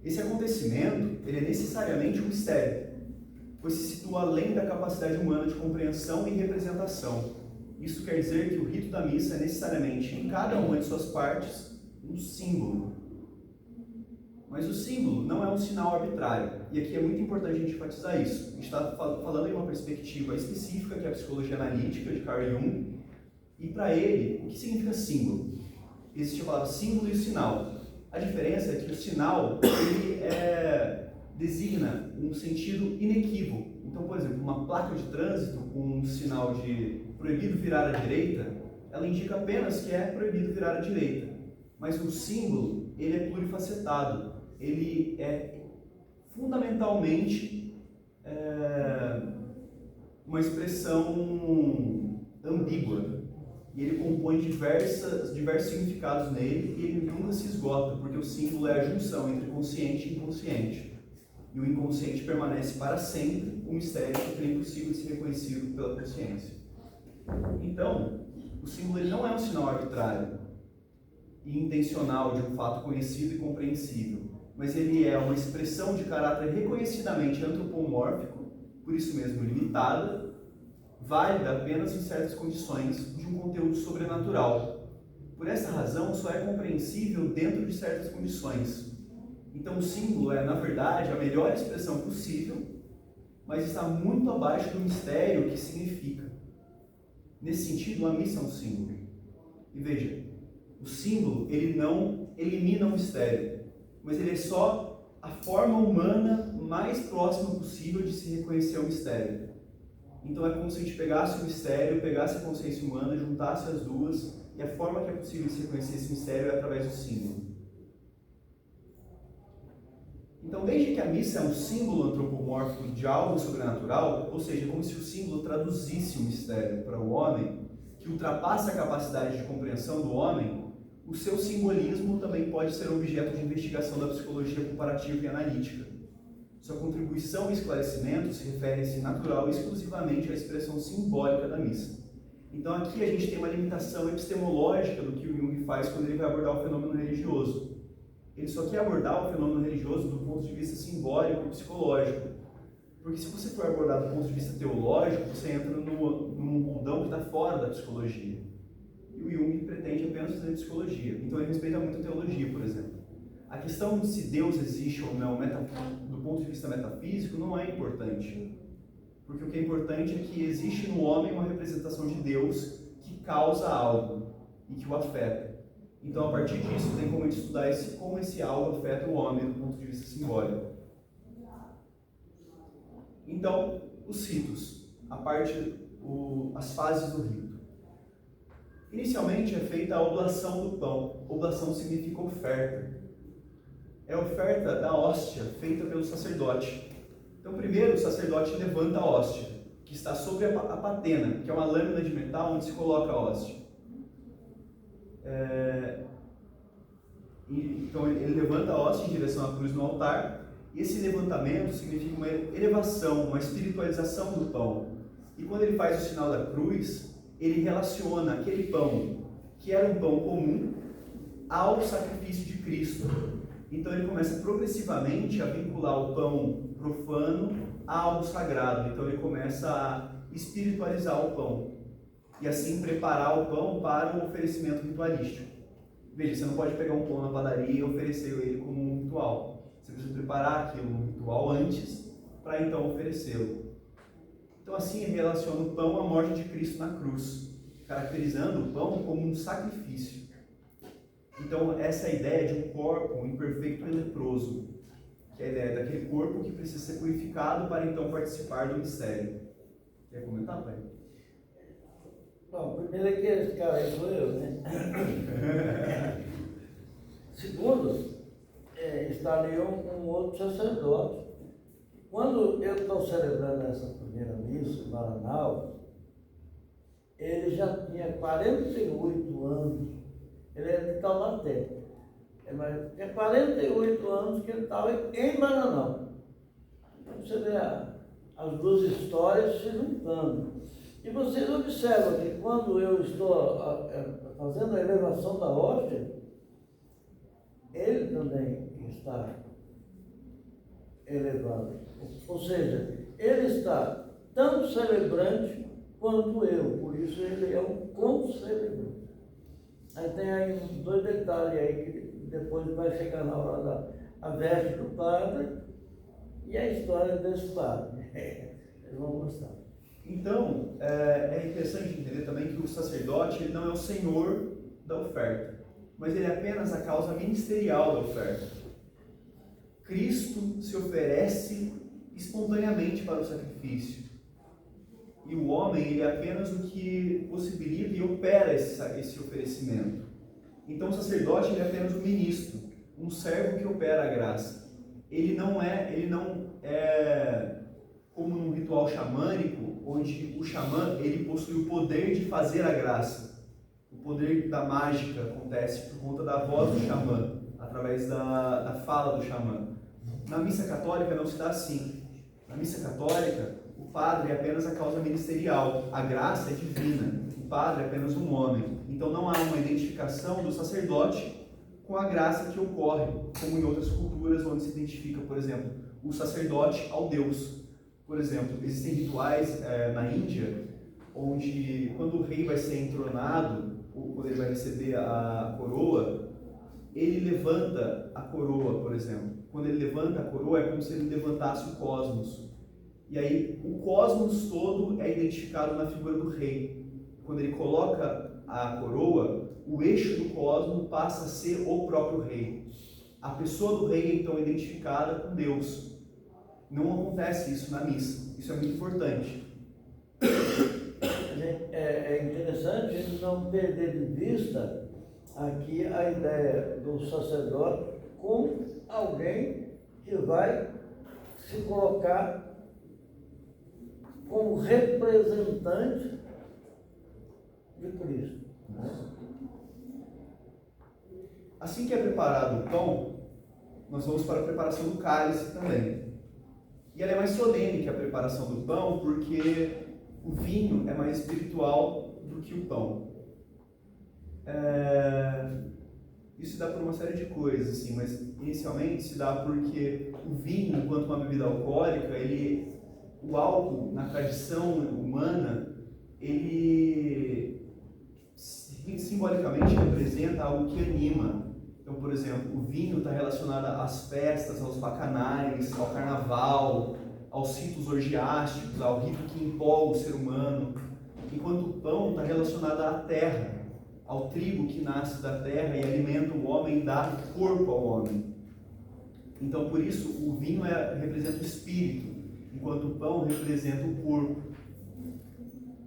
Esse acontecimento, ele é necessariamente um mistério, pois se situa além da capacidade humana de compreensão e representação. Isso quer dizer que o rito da missa é necessariamente, em cada uma de suas partes, um símbolo. Mas o símbolo não é um sinal arbitrário, e aqui é muito importante a gente enfatizar isso. A gente está falando em uma perspectiva específica, que é a psicologia analítica de Carl Jung, e para ele, o que significa símbolo? Existe a palavra símbolo e o sinal. A diferença é que o sinal ele designa um sentido inequívoco. Então, por exemplo, uma placa de trânsito com um sinal de proibido virar à direita, ela indica apenas que é proibido virar à direita. Mas o símbolo, ele é plurifacetado. Ele é fundamentalmente uma expressão ambígua. E ele compõe diversos significados nele e ele nunca se esgota, porque o símbolo é a junção entre consciente e inconsciente. E o inconsciente permanece para sempre um mistério que é impossível de ser reconhecido pela consciência. Então, o símbolo ele não é um sinal arbitrário e intencional de um fato conhecido e compreensível, mas ele é uma expressão de caráter reconhecidamente antropomórfico, por isso mesmo limitada, válida apenas em certas condições de um conteúdo sobrenatural. Por essa razão, só é compreensível dentro de certas condições. Então, o símbolo é, na verdade, a melhor expressão possível, mas está muito abaixo do mistério que significa. Nesse sentido, a missa é um símbolo. E veja, o símbolo, ele não elimina o mistério, mas ele é só a forma humana mais próxima possível de se reconhecer o mistério. Então é como se a gente pegasse o mistério, pegasse a consciência humana, juntasse as duas, e a forma que é possível de se reconhecer esse mistério é através do símbolo. Então, desde que a missa é um símbolo antropomórfico de algo sobrenatural, ou seja, como se o símbolo traduzisse o mistério para o homem, que ultrapassa a capacidade de compreensão do homem, o seu simbolismo também pode ser objeto de investigação da psicologia comparativa e analítica. Sua contribuição e esclarecimento se referem-se natural e exclusivamente à expressão simbólica da missa. Então aqui a gente tem uma limitação epistemológica do que o Jung faz quando ele vai abordar o fenômeno religioso. Ele só quer abordar o fenômeno religioso do ponto de vista simbólico e psicológico. Porque se você for abordar do ponto de vista teológico, você entra num mundão que está fora da psicologia. E o Jung pretende apenas fazer psicologia. Então ele respeita muito a teologia, por exemplo. A questão de se Deus existe ou não, do ponto de vista metafísico, não é importante. Porque o que é importante é que existe no homem uma representação de Deus que causa algo e que o afeta. Então, a partir disso, tem como a gente estudar como esse algo afeta o homem do ponto de vista simbólico. Então, os ritos, as fases do rito. Inicialmente é feita a oblação do pão. Oblação significa oferta. É a oferta da hóstia feita pelo sacerdote. Então, primeiro o sacerdote levanta a hóstia, que está sobre a patena, que é uma lâmina de metal onde se coloca a hóstia. Então, ele levanta a hóstia em direção à cruz no altar, e esse levantamento significa uma elevação, uma espiritualização do pão. E quando ele faz o sinal da cruz, ele relaciona aquele pão, que era um pão comum, ao sacrifício de Cristo. Então ele começa progressivamente a vincular o pão profano a algo sagrado. Então ele começa a espiritualizar o pão e assim preparar o pão para um oferecimento ritualístico. Veja, você não pode pegar um pão na padaria e oferecer ele como um ritual. Você precisa preparar aquilo, um ritual antes, para então oferecê-lo. Então assim ele relaciona o pão à morte de Cristo na cruz, caracterizando o pão como um sacrifício. Então, essa é a ideia de um corpo imperfeito e leproso, que é a ideia daquele corpo que precisa ser purificado para então participar do mistério. Quer comentar, pai? Bom, primeiro é que esse cara aí sou eu, né? Segundo, está ali um outro sacerdote. Quando eu estou celebrando essa primeira missa em Manaus, ele já tinha 48 anos. Ele é de Taubaté. Mas tinha 48 anos que ele estava em Maranhão. Então você vê as duas histórias se juntando. E vocês observam que quando eu estou fazendo a elevação da hóstia, ele também está elevado. Ou seja, ele está tão celebrante quanto eu. Por isso ele é um concelebrante. Aí tem aí uns dois detalhes aí que depois vai chegar na hora da veste do padre e a história desse padre. Eles vão gostar. Então, é interessante entender também que o sacerdote ele não é o senhor da oferta, mas ele é apenas a causa ministerial da oferta. Cristo se oferece espontaneamente para o sacrifício. E o homem ele é apenas o que possibilita e opera esse oferecimento. Então o sacerdote ele é apenas um ministro, um servo que opera a graça. Ele não é como num ritual xamânico, onde o xamã ele possui o poder de fazer a graça. O poder da mágica acontece por conta da voz do xamã, através da fala do xamã. Na missa católica não se dá assim. Na missa católica, o padre é apenas a causa ministerial, a graça é divina, o padre é apenas um homem. Então não há uma identificação do sacerdote com a graça que ocorre, como em outras culturas onde se identifica, por exemplo, o sacerdote ao Deus. Por exemplo, existem rituais na Índia, onde quando o rei vai ser entronado, ou quando ele vai receber a coroa, ele levanta a coroa, por exemplo. Quando ele levanta a coroa é como se ele levantasse o cosmos. E aí o cosmos todo é identificado na figura do rei. Quando ele coloca a coroa, o eixo do cosmos passa a ser o próprio rei. A pessoa do rei é então identificada com Deus. Não acontece isso na missa. Isso é muito importante. É interessante a gente não perder de vista aqui a ideia do sacerdote como alguém que vai se colocar como representante de Cristo. Assim que é preparado o pão, nós vamos para a preparação do cálice também. E ela é mais solene que a preparação do pão, porque o vinho é mais espiritual do que o pão. Isso se dá por uma série de coisas, assim, mas inicialmente se dá porque o vinho, enquanto uma bebida alcoólica, o álcool, na tradição humana, ele simbolicamente representa algo que anima. Então, por exemplo, o vinho está relacionado às festas, aos bacanais, ao carnaval, aos ritos orgiásticos, ao rito que empolga o ser humano, enquanto o pão está relacionado à terra, ao trigo que nasce da terra e alimenta o homem e dá corpo ao homem. Então, por isso, o vinho representa o espírito, enquanto o pão representa o corpo.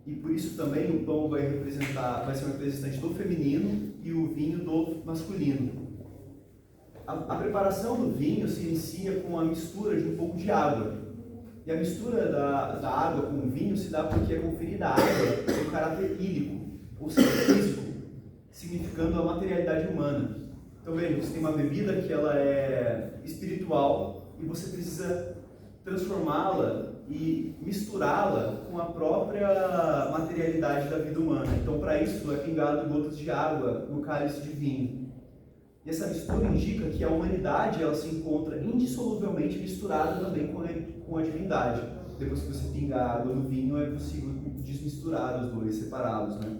E por isso também o pão vai ser um representante do feminino e o vinho do masculino. A preparação do vinho se inicia com a mistura de um pouco de água. E a mistura da água com o vinho se dá porque é conferida a água o caráter ílico, ou seja, físico, significando a materialidade humana. Então veja, você tem uma bebida que ela é espiritual e você precisa transformá-la e misturá-la com a própria materialidade da vida humana. Então para isso é pingado gotas de água no cálice de vinho. E essa mistura indica que a humanidade ela se encontra indissoluvelmente misturada também com a divindade. Depois que você pinga a água no vinho, é possível desmisturar os dois, separá-los, né?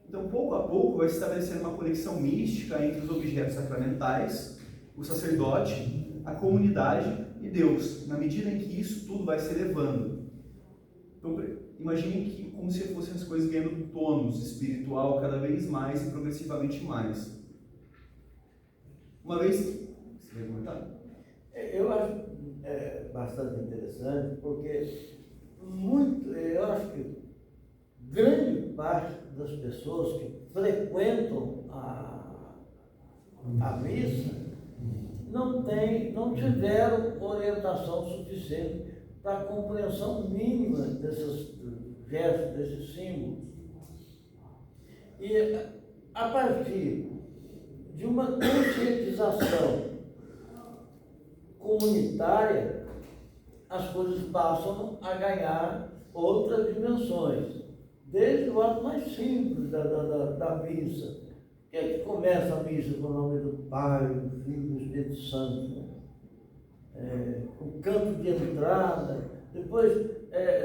Então, pouco a pouco, vai se estabelecendo uma conexão mística entre os objetos sacramentais, o sacerdote, a comunidade e Deus, na medida em que isso tudo vai se elevando. Então, imaginem que como se fossem as coisas ganhando tônus espiritual cada vez mais e progressivamente mais. Uma vez... Você vai comentar? Eu acho bastante interessante, porque eu acho que grande parte das pessoas que frequentam a missa não tiveram orientação suficiente para a compreensão mínima desses gestos, desses símbolos. E a partir de uma conscientização comunitária, as coisas passam a ganhar outras dimensões. Desde o ato mais simples da missa, que é que começa a missa com o nome do Pai, do Filho e do Espírito Santo, o canto de entrada, depois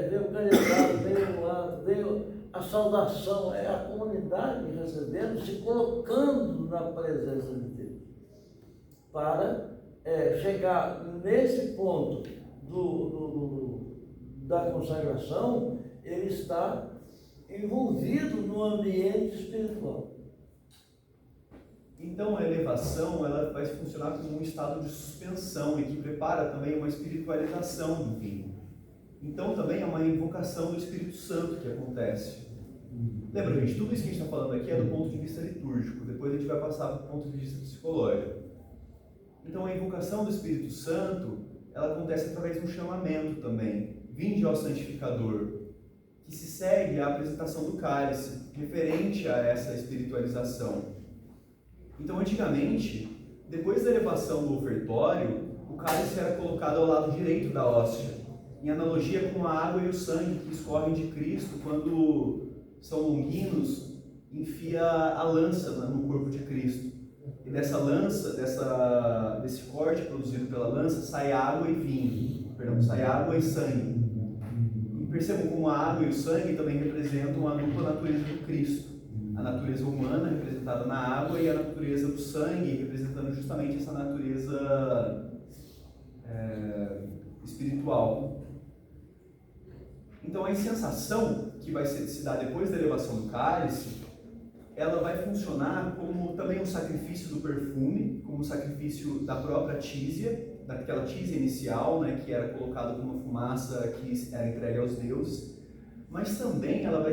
veio o candidato, veio o ato, veio a saudação, é a comunidade recebendo, se colocando na presença de Deus, para chegar nesse ponto da consagração, ele está envolvido no ambiente espiritual. Então a elevação ela vai funcionar como um estado de suspensão e que prepara também uma espiritualização do vinho. Então também é uma invocação do Espírito Santo que acontece. Lembra, gente, tudo isso que a gente está falando aqui é do ponto de vista litúrgico, depois a gente vai passar para o ponto de vista psicológico. Então a invocação do Espírito Santo ela acontece através de um chamamento também. Vinde ao santificador, que se segue à apresentação do cálice, referente a essa espiritualização. Então, antigamente, depois da elevação do ofertório, o cálice era colocado ao lado direito da hóstia, em analogia com a água e o sangue que escorrem de Cristo quando São Longinos enfia a lança no corpo de Cristo. E dessa lança, desse corte produzido pela lança, sai água e vinho, sai água e sangue. E percebam como a água e o sangue também representam a dupla natureza do Cristo. A natureza humana representada na água e a natureza do sangue representando justamente essa natureza espiritual. Então a incensação que vai se dar depois da elevação do cálice, ela vai funcionar como também um sacrifício do perfume, como um sacrifício da própria tísia, daquela tísia inicial, né, que era colocada como uma fumaça que era entregue aos deuses, mas também ela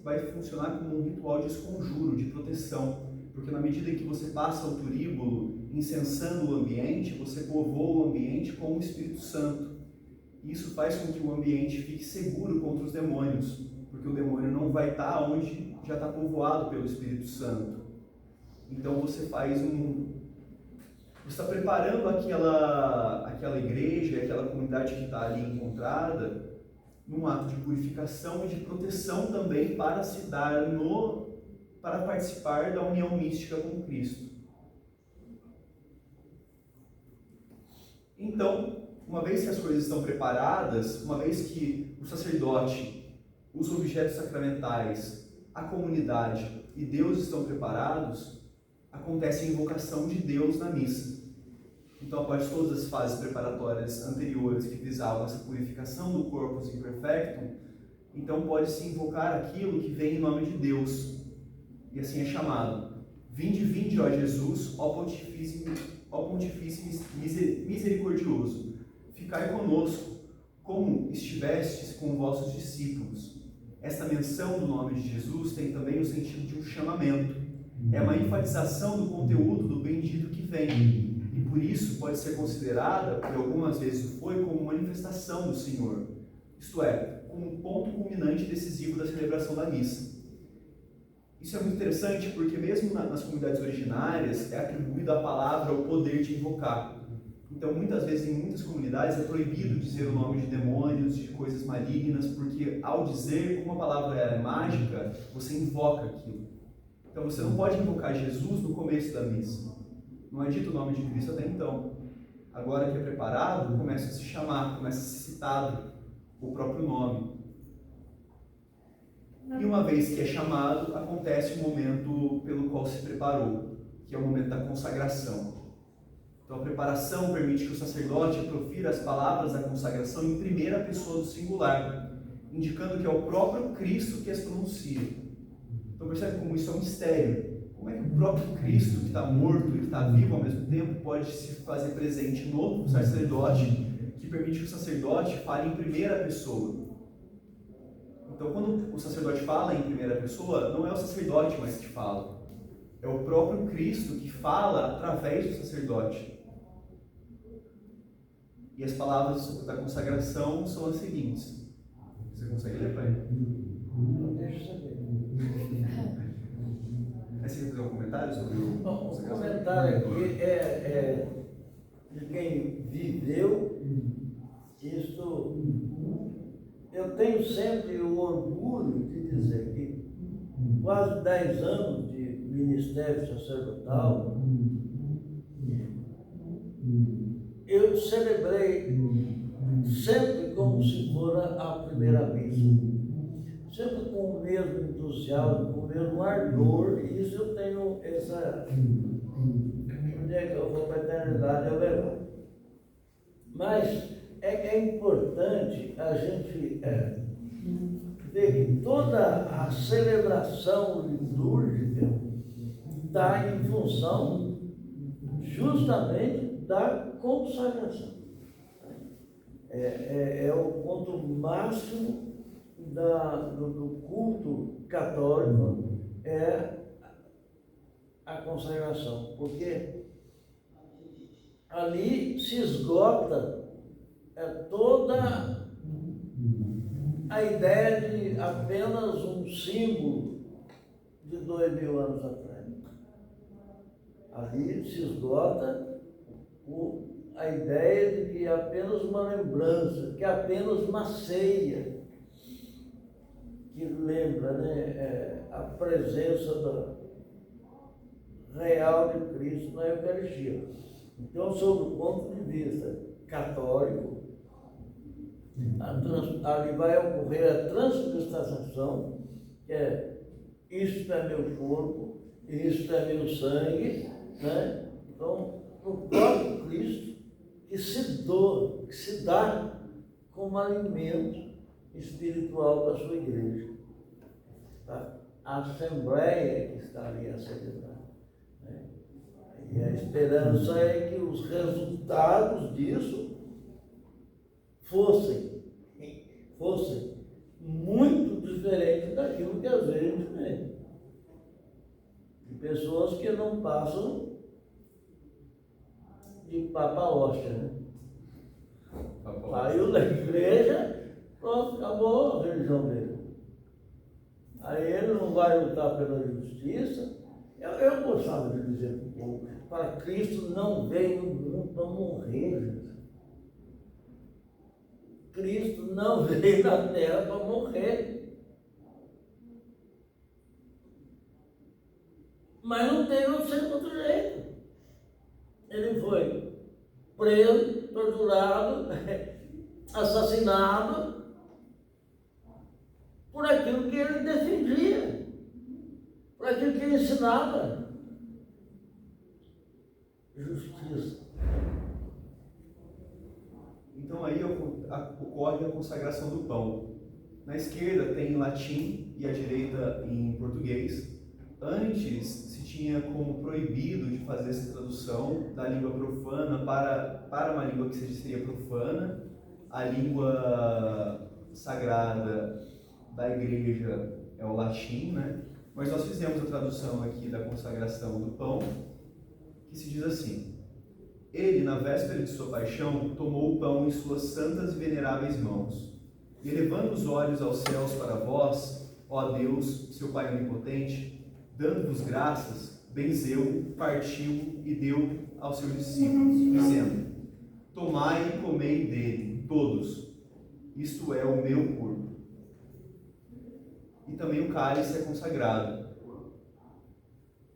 vai funcionar como um ritual de esconjuro, de proteção, porque na medida em que você passa o turíbulo incensando o ambiente, você povoa o ambiente com o Espírito Santo. Isso faz com que o ambiente fique seguro contra os demônios, porque o demônio não vai estar onde já está povoado pelo Espírito Santo. Então você está preparando aquela igreja, aquela comunidade que está ali encontrada, num ato de purificação e de proteção também para se dar para participar da união mística com Cristo. Então, uma vez que as coisas estão preparadas, uma vez que o sacerdote, os objetos sacramentais, a comunidade e Deus estão preparados, acontece a invocação de Deus na missa. Então, após todas as fases preparatórias anteriores que visavam essa purificação do corpus imperfectum, então pode-se invocar aquilo que vem em nome de Deus. E assim é chamado: Vinde, vinde, ó Jesus, ó Pontifício misericordioso, ficai conosco, como estivestes com vossos discípulos. Esta menção do nome de Jesus tem também o sentido de um chamamento. É uma enfatização do conteúdo do bendito que vem. E por isso pode ser considerada, e algumas vezes foi, como manifestação do Senhor. Isto é, como um ponto culminante decisivo da celebração da missa. Isso é muito interessante porque mesmo nas comunidades originárias é atribuído à palavra o poder de invocar. Então muitas vezes em muitas comunidades é proibido dizer o nome de demônios, de coisas malignas, porque ao dizer, como a palavra é mágica, você invoca aquilo. Então você não pode invocar Jesus no começo da missa. Não é dito o nome de Cristo até então. Agora que é preparado, começa a se chamar, começa a ser citado o próprio nome. E uma vez que é chamado, acontece o momento pelo qual se preparou, que é o momento da consagração. Então a preparação permite que o sacerdote profira as palavras da consagração em primeira pessoa do singular, indicando que é o próprio Cristo que as pronuncia. Então percebe como isso é um mistério. Como é que o próprio Cristo, que está morto e que está vivo ao mesmo tempo, pode se fazer presente no sacerdote, que permite que o sacerdote fale em primeira pessoa? Então, quando o sacerdote fala em primeira pessoa, não é o sacerdote mais que fala. É o próprio Cristo que fala através do sacerdote. E as palavras da consagração são as seguintes. Você consegue ler, pai? Não deixa eu saber. Você quer fazer um comentário sobre o consagração? O comentário aqui é de quem viveu isto. Eu tenho sempre o orgulho de dizer que quase 10 anos de ministério sacerdotal, eu celebrei sempre como se fora a primeira missa. Sempre com o mesmo entusiasmo, com o mesmo ardor, e isso eu tenho essa. Onde é que eu vou para a eternidade eu levar? Mas é importante a gente ver que toda a celebração litúrgica está em função justamente da consagração. É o ponto máximo do culto católico, é a consagração, porque ali se esgota toda a ideia de apenas um símbolo de 2000 anos atrás. Ali se esgota a ideia de que é apenas uma lembrança, que é apenas uma ceia, que lembra, né, a presença real de Cristo na Eucaristia. Então, sob o ponto de vista católico, ali vai ocorrer a transubstanciação, que é: isto é meu corpo, isto é meu sangue, né? Então, o próprio Cristo que se doa, que se dá como alimento espiritual da sua igreja. A assembleia que está ali a celebrar. Né? E a esperança é que os resultados disso fossem muito diferentes daquilo que às vezes a gente vê. De pessoas que não passam de papa hóstia, né? Saiu da igreja, pronto, acabou a religião dele. Aí ele não vai lutar pela justiça. Eu gostava de dizer para o povo: para Cristo não veio no mundo para morrer, gente. Cristo não veio na terra para morrer. Mas não teve outro jeito. Ele foi preso, torturado, assassinado por aquilo que ele defendia, por aquilo que ele ensinava. Justiça. Então aí ocorre a consagração do pão. Na esquerda tem em latim e à direita em português. Antes se tinha como proibido de fazer essa tradução da língua profana para uma língua que seria profana. A língua sagrada da igreja é o latim, né? Mas nós fizemos a tradução aqui da consagração do pão, que se diz assim: Ele, na véspera de sua paixão, tomou o pão em suas santas e veneráveis mãos, e elevando os olhos aos céus para vós, ó Deus, seu Pai onipotente, dando-vos graças, benzeu, partiu e deu aos seus discípulos, dizendo: Tomai e comei dele, todos, isto é o meu corpo. E também o cálice é consagrado.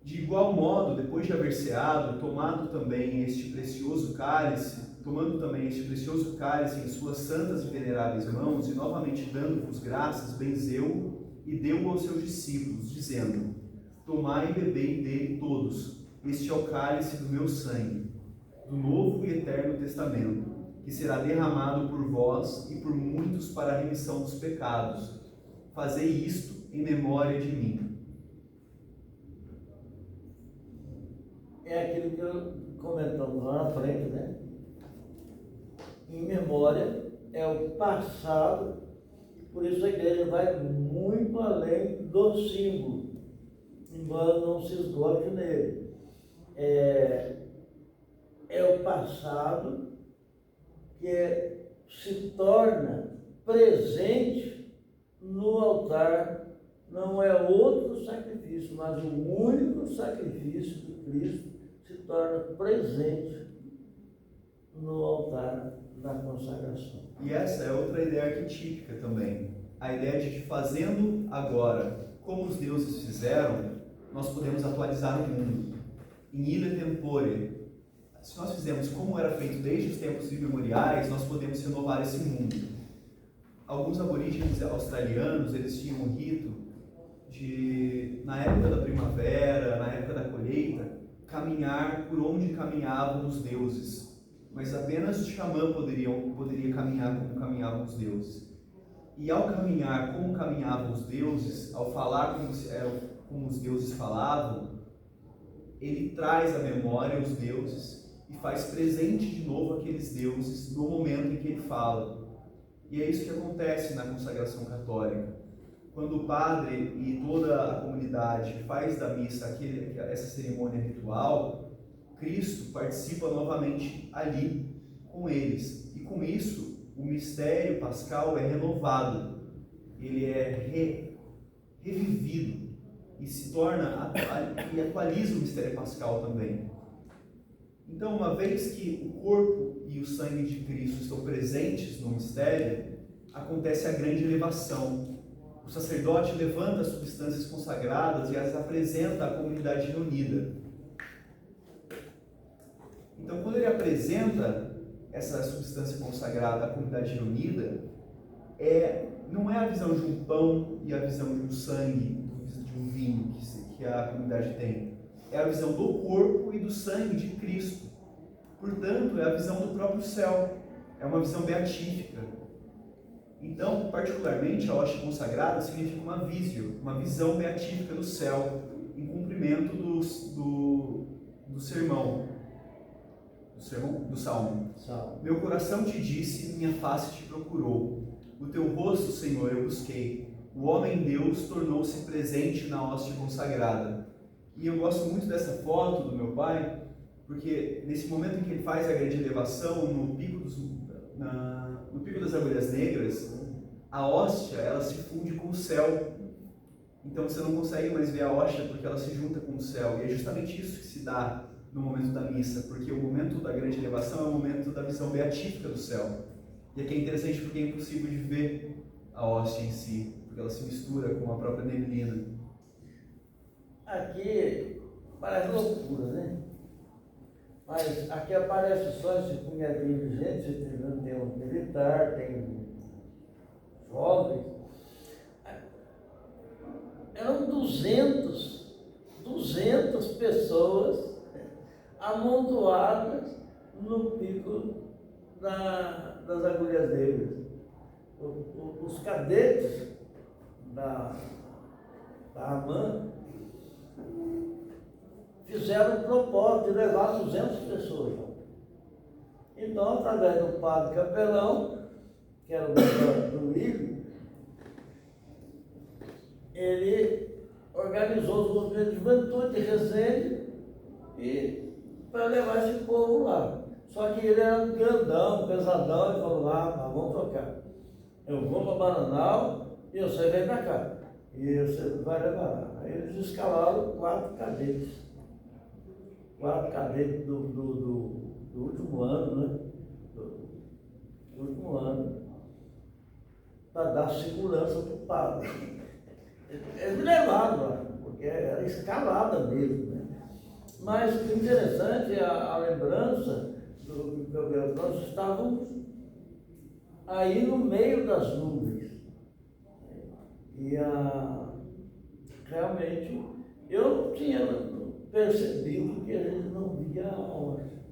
De igual modo, depois de haver ceado, tomando também este precioso cálice em suas santas e veneráveis mãos, e novamente dando-vos graças, benzeu e deu aos seus discípulos, dizendo: Tomai e bebei dele todos, este é o cálice do meu sangue, do novo e eterno testamento, que será derramado por vós e por muitos para a remissão dos pecados. Fazei isto em memória de mim. É aquilo que eu comentamos lá na frente, né? Em memória é o passado, por isso a igreja vai muito além do símbolo, embora não se esgote nele. É o passado que se torna presente no altar. Não é outro sacrifício, mas o único sacrifício de Cristo se torna presente no altar da consagração. E essa é outra ideia arquetípica também. A ideia de que fazendo agora como os deuses fizeram, nós podemos atualizar o mundo. In ille tempore. Se nós fizermos como era feito desde os tempos imemoriais, nós podemos renovar esse mundo. Alguns aborígenes australianos, eles tinham um rito de, na época da primavera, na época da colheita, caminhar por onde caminhavam os deuses. Mas apenas o xamã poderia caminhar como caminhavam os deuses. E ao caminhar como caminhavam os deuses, ao falar como os deuses falavam, ele traz à memória os deuses e faz presente de novo aqueles deuses no momento em que ele fala. E é isso que acontece na consagração católica. Quando o padre e toda a comunidade faz da missa essa cerimônia ritual, Cristo participa novamente ali com eles. E com isso, o mistério pascal é renovado, ele é revivido e se torna, e atualiza o mistério pascal também. Então, uma vez que o corpo e o sangue de Cristo estão presentes no mistério, acontece a grande elevação. O sacerdote levanta as substâncias consagradas e as apresenta à comunidade reunida. Então, quando ele apresenta essa substância consagrada à comunidade reunida, não é a visão de um pão e a visão de um sangue, de um vinho que a comunidade tem. É a visão do corpo e do sangue de Cristo. Portanto, é a visão do próprio céu. É uma visão beatífica. Então, particularmente, a hóstia consagrada significa uma visão beatífica do céu, em cumprimento do sermão. Do Salmo. Meu coração te disse, minha face te procurou. O teu rosto, Senhor, eu busquei. O homem Deus tornou-se presente na hóstia consagrada. E eu gosto muito dessa foto do meu pai, porque nesse momento em que ele faz a grande elevação no pico das agulhas negras, a hóstia ela se funde com o céu. Então você não consegue mais ver a hóstia porque ela se junta com o céu. E é justamente isso que se dá no momento da missa, porque o momento da grande elevação é o momento da visão beatífica do céu. E aqui é interessante porque é impossível de ver a hóstia em si, porque ela se mistura com a própria neblina. Aqui parece loucura, né? Mas aqui aparece só esse punhadinho de gente, tem um militar, tem jovens. Eram 200 pessoas amontoadas no pico das agulhas negras. Os cadetes da AMAN fizeram o propósito de levar 200 pessoas. Então, através do padre capelão, que era o do William, ele organizou os movimentos de juventude de Resende e para levar esse povo lá. Só que ele era um grandão, pesadão, e falou, vamos trocar. Eu vou para Bananal e você vem para cá. E você vai levar lá. Aí eles escalaram 4 cadetes. 4 cadetes do último ano, né? Do último ano. Para dar segurança para o padre. Eles me levaram lá, porque era escalada mesmo, né? Mas o interessante é a lembrança do que nós estávamos aí no meio das nuvens. E realmente eu não tinha percebido que a gente não via a hóstia.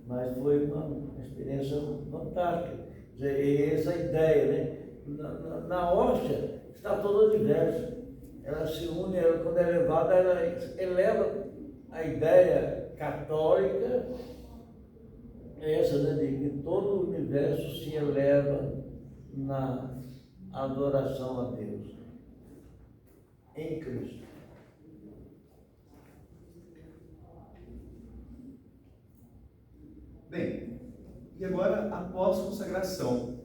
Mas foi uma experiência fantástica. Quer dizer, essa ideia, né? Na hóstia está todo o universo. Ela se une, quando é levada, ela eleva a ideia católica, essa, né, de que todo o universo se eleva na adoração a Deus em Cristo. Bem, e agora a pós-consagração.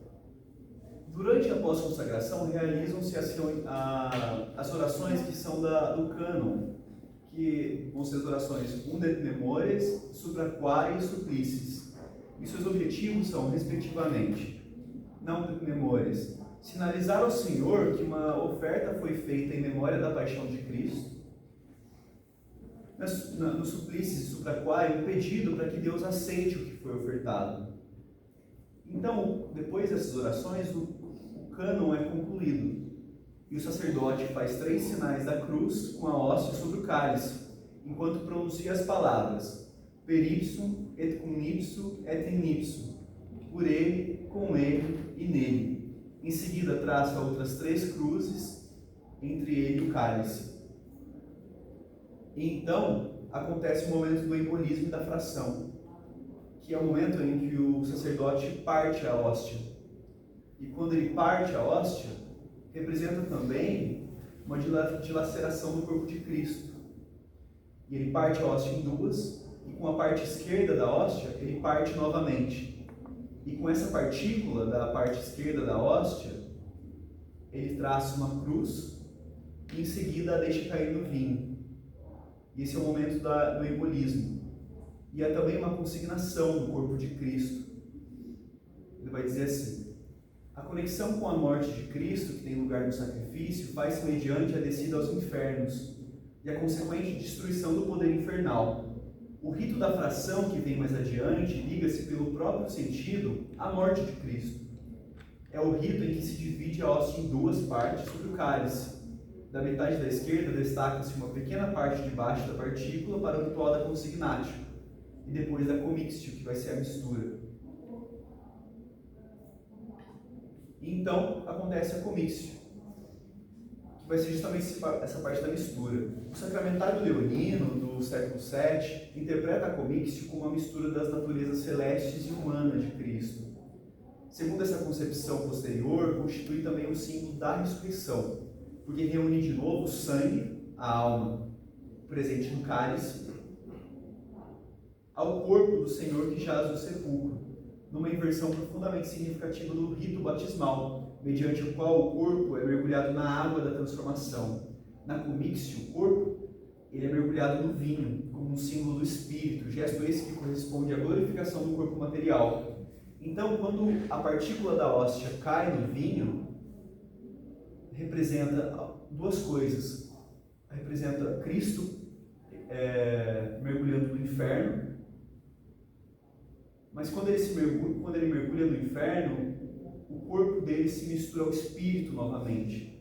Durante a pós-consagração realizam-se as orações que são do cânon, que vão ser as orações Unde et Memores, Supraquare e Supplices. E seus objetivos são, respectivamente, na Unde et Memores, sinalizar ao Senhor que uma oferta foi feita em memória da paixão de Cristo. No Supplices e Supraquare, um pedido para que Deus aceite o que foi ofertado. Então, depois dessas orações, o cânon é concluído e o sacerdote faz 3 sinais da cruz com a hóstia sobre o cálice, enquanto pronuncia as palavras per ipsum et cum ipsum et in ipsum, por ele, com ele e nele. Em seguida traça outras 3 cruzes entre ele e o cálice. E então acontece o momento do embolismo e da fração, que é o momento em que o sacerdote parte a hóstia. E quando ele parte a hóstia, representa também uma dilaceração do corpo de Cristo. E ele parte a hóstia em 2, e com a parte esquerda da hóstia, ele parte novamente. E com essa partícula da parte esquerda da hóstia, ele traça uma cruz, e em seguida a deixa cair no vinho. E esse é o momento do embolismo. E é também uma consignação do corpo de Cristo. Ele vai dizer assim: a conexão com a morte de Cristo, que tem lugar no sacrifício, faz-se mediante a descida aos infernos e a consequente destruição do poder infernal. O rito da fração, que vem mais adiante, liga-se pelo próprio sentido à morte de Cristo. É o rito em que se divide a hóstia em 2 partes sobre o cálice. Da metade da esquerda destaca-se uma pequena parte de baixo da partícula para o ritual da consignatio, e depois da comixtio, que vai ser a mistura. E então acontece a comixtio, que vai ser justamente essa parte da mistura. O sacramentário leonino do século VII interpreta a comixtio como uma mistura das naturezas celestes e humanas de Cristo. Segundo essa concepção posterior, constitui também o símbolo da ressurreição, porque reúne de novo o sangue, a alma, presente no cálice, ao corpo do Senhor que jaz no sepulcro, numa inversão profundamente significativa do rito batismal, mediante o qual o corpo é mergulhado na água da transformação. Na comixtio, o corpo ele é mergulhado no vinho, como um símbolo do Espírito, gesto esse que corresponde à glorificação do corpo material. Então, quando a partícula da hóstia cai no vinho, representa duas coisas. Representa Cristo mergulhando no inferno, mas quando ele mergulha no inferno, o corpo dele se mistura ao espírito novamente.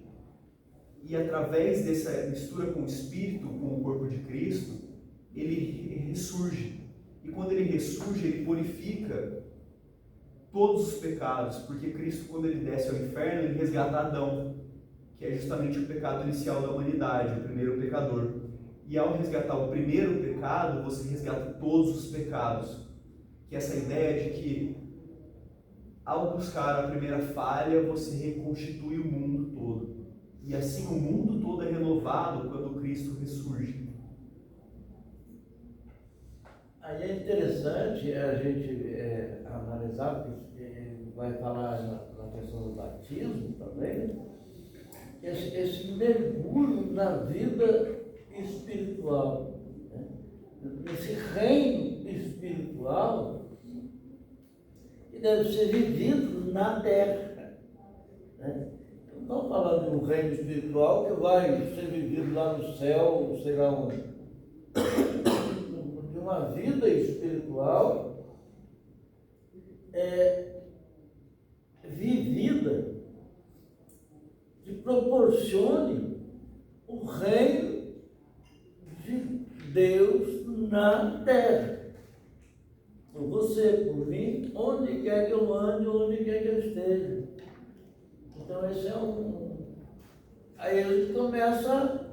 E através dessa mistura com o espírito, com o corpo de Cristo, ele ressurge. E quando ele ressurge, ele purifica todos os pecados, porque Cristo, quando ele desce ao inferno, ele resgata Adão, que é justamente o pecado inicial da humanidade, o primeiro pecador. E ao resgatar o primeiro pecado, você resgata todos os pecados. Que é essa ideia de que, ao buscar a primeira falha, você reconstitui o mundo todo. E assim o mundo todo é renovado quando Cristo ressurge. Aí é interessante a gente analisar, porque vai falar na questão do batismo também, né? Esse mergulho na vida espiritual, né? Esse reino espiritual que deve ser vivido na terra, né? Não estou falando de um reino espiritual que vai ser vivido lá no céu, sei lá onde. De uma vida espiritual vivida que proporcione o reino de Deus na terra. Por você, por mim, onde quer que eu ande, onde quer que eu esteja. Então esse é Aí a gente começa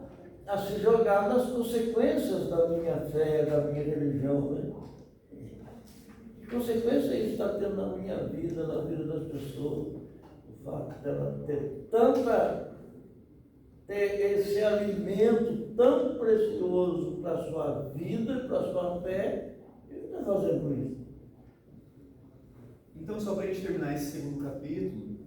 a se jogar nas consequências da minha fé, da minha religião, né? Que consequência isso está tendo na minha vida, na vida das pessoas? O fato dela ter esse alimento tão precioso para a sua vida, para a sua fé, o que está fazendo com isso? Então, só para a gente terminar esse segundo capítulo,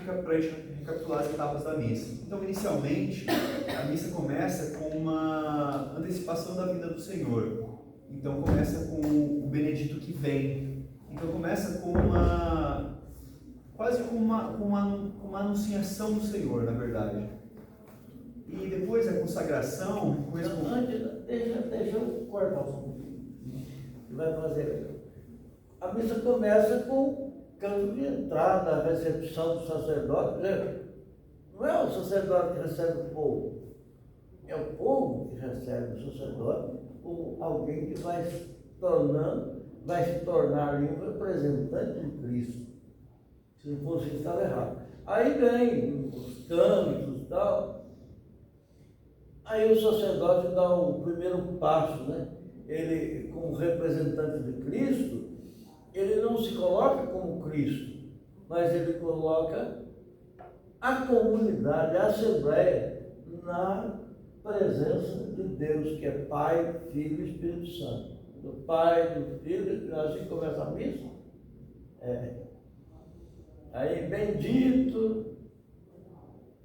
para a gente recapitular as etapas da missa. Então, inicialmente, a missa começa com uma antecipação da vinda do Senhor. Então, começa com o Benedito que vem. Então, começa com quase com uma anunciação do Senhor, na verdade. E depois a consagração... Deixa eu cortar um pouquinho. Vai fazer... A missa começa com canto de entrada, a recepção do sacerdote. Não é o sacerdote que recebe o povo, é o povo que recebe o sacerdote como alguém que vai se tornar ali um representante de Cristo. Se não fosse isso, estava errado. Aí vem os cantos e tal. Aí o sacerdote dá o primeiro passo, né? Ele, como representante de Cristo, ele não se coloca como Cristo, mas ele coloca a comunidade, a Assembleia, na presença de Deus, que é Pai, Filho e Espírito Santo. Do Pai, do Filho, assim começa a missa. Aí, bendito,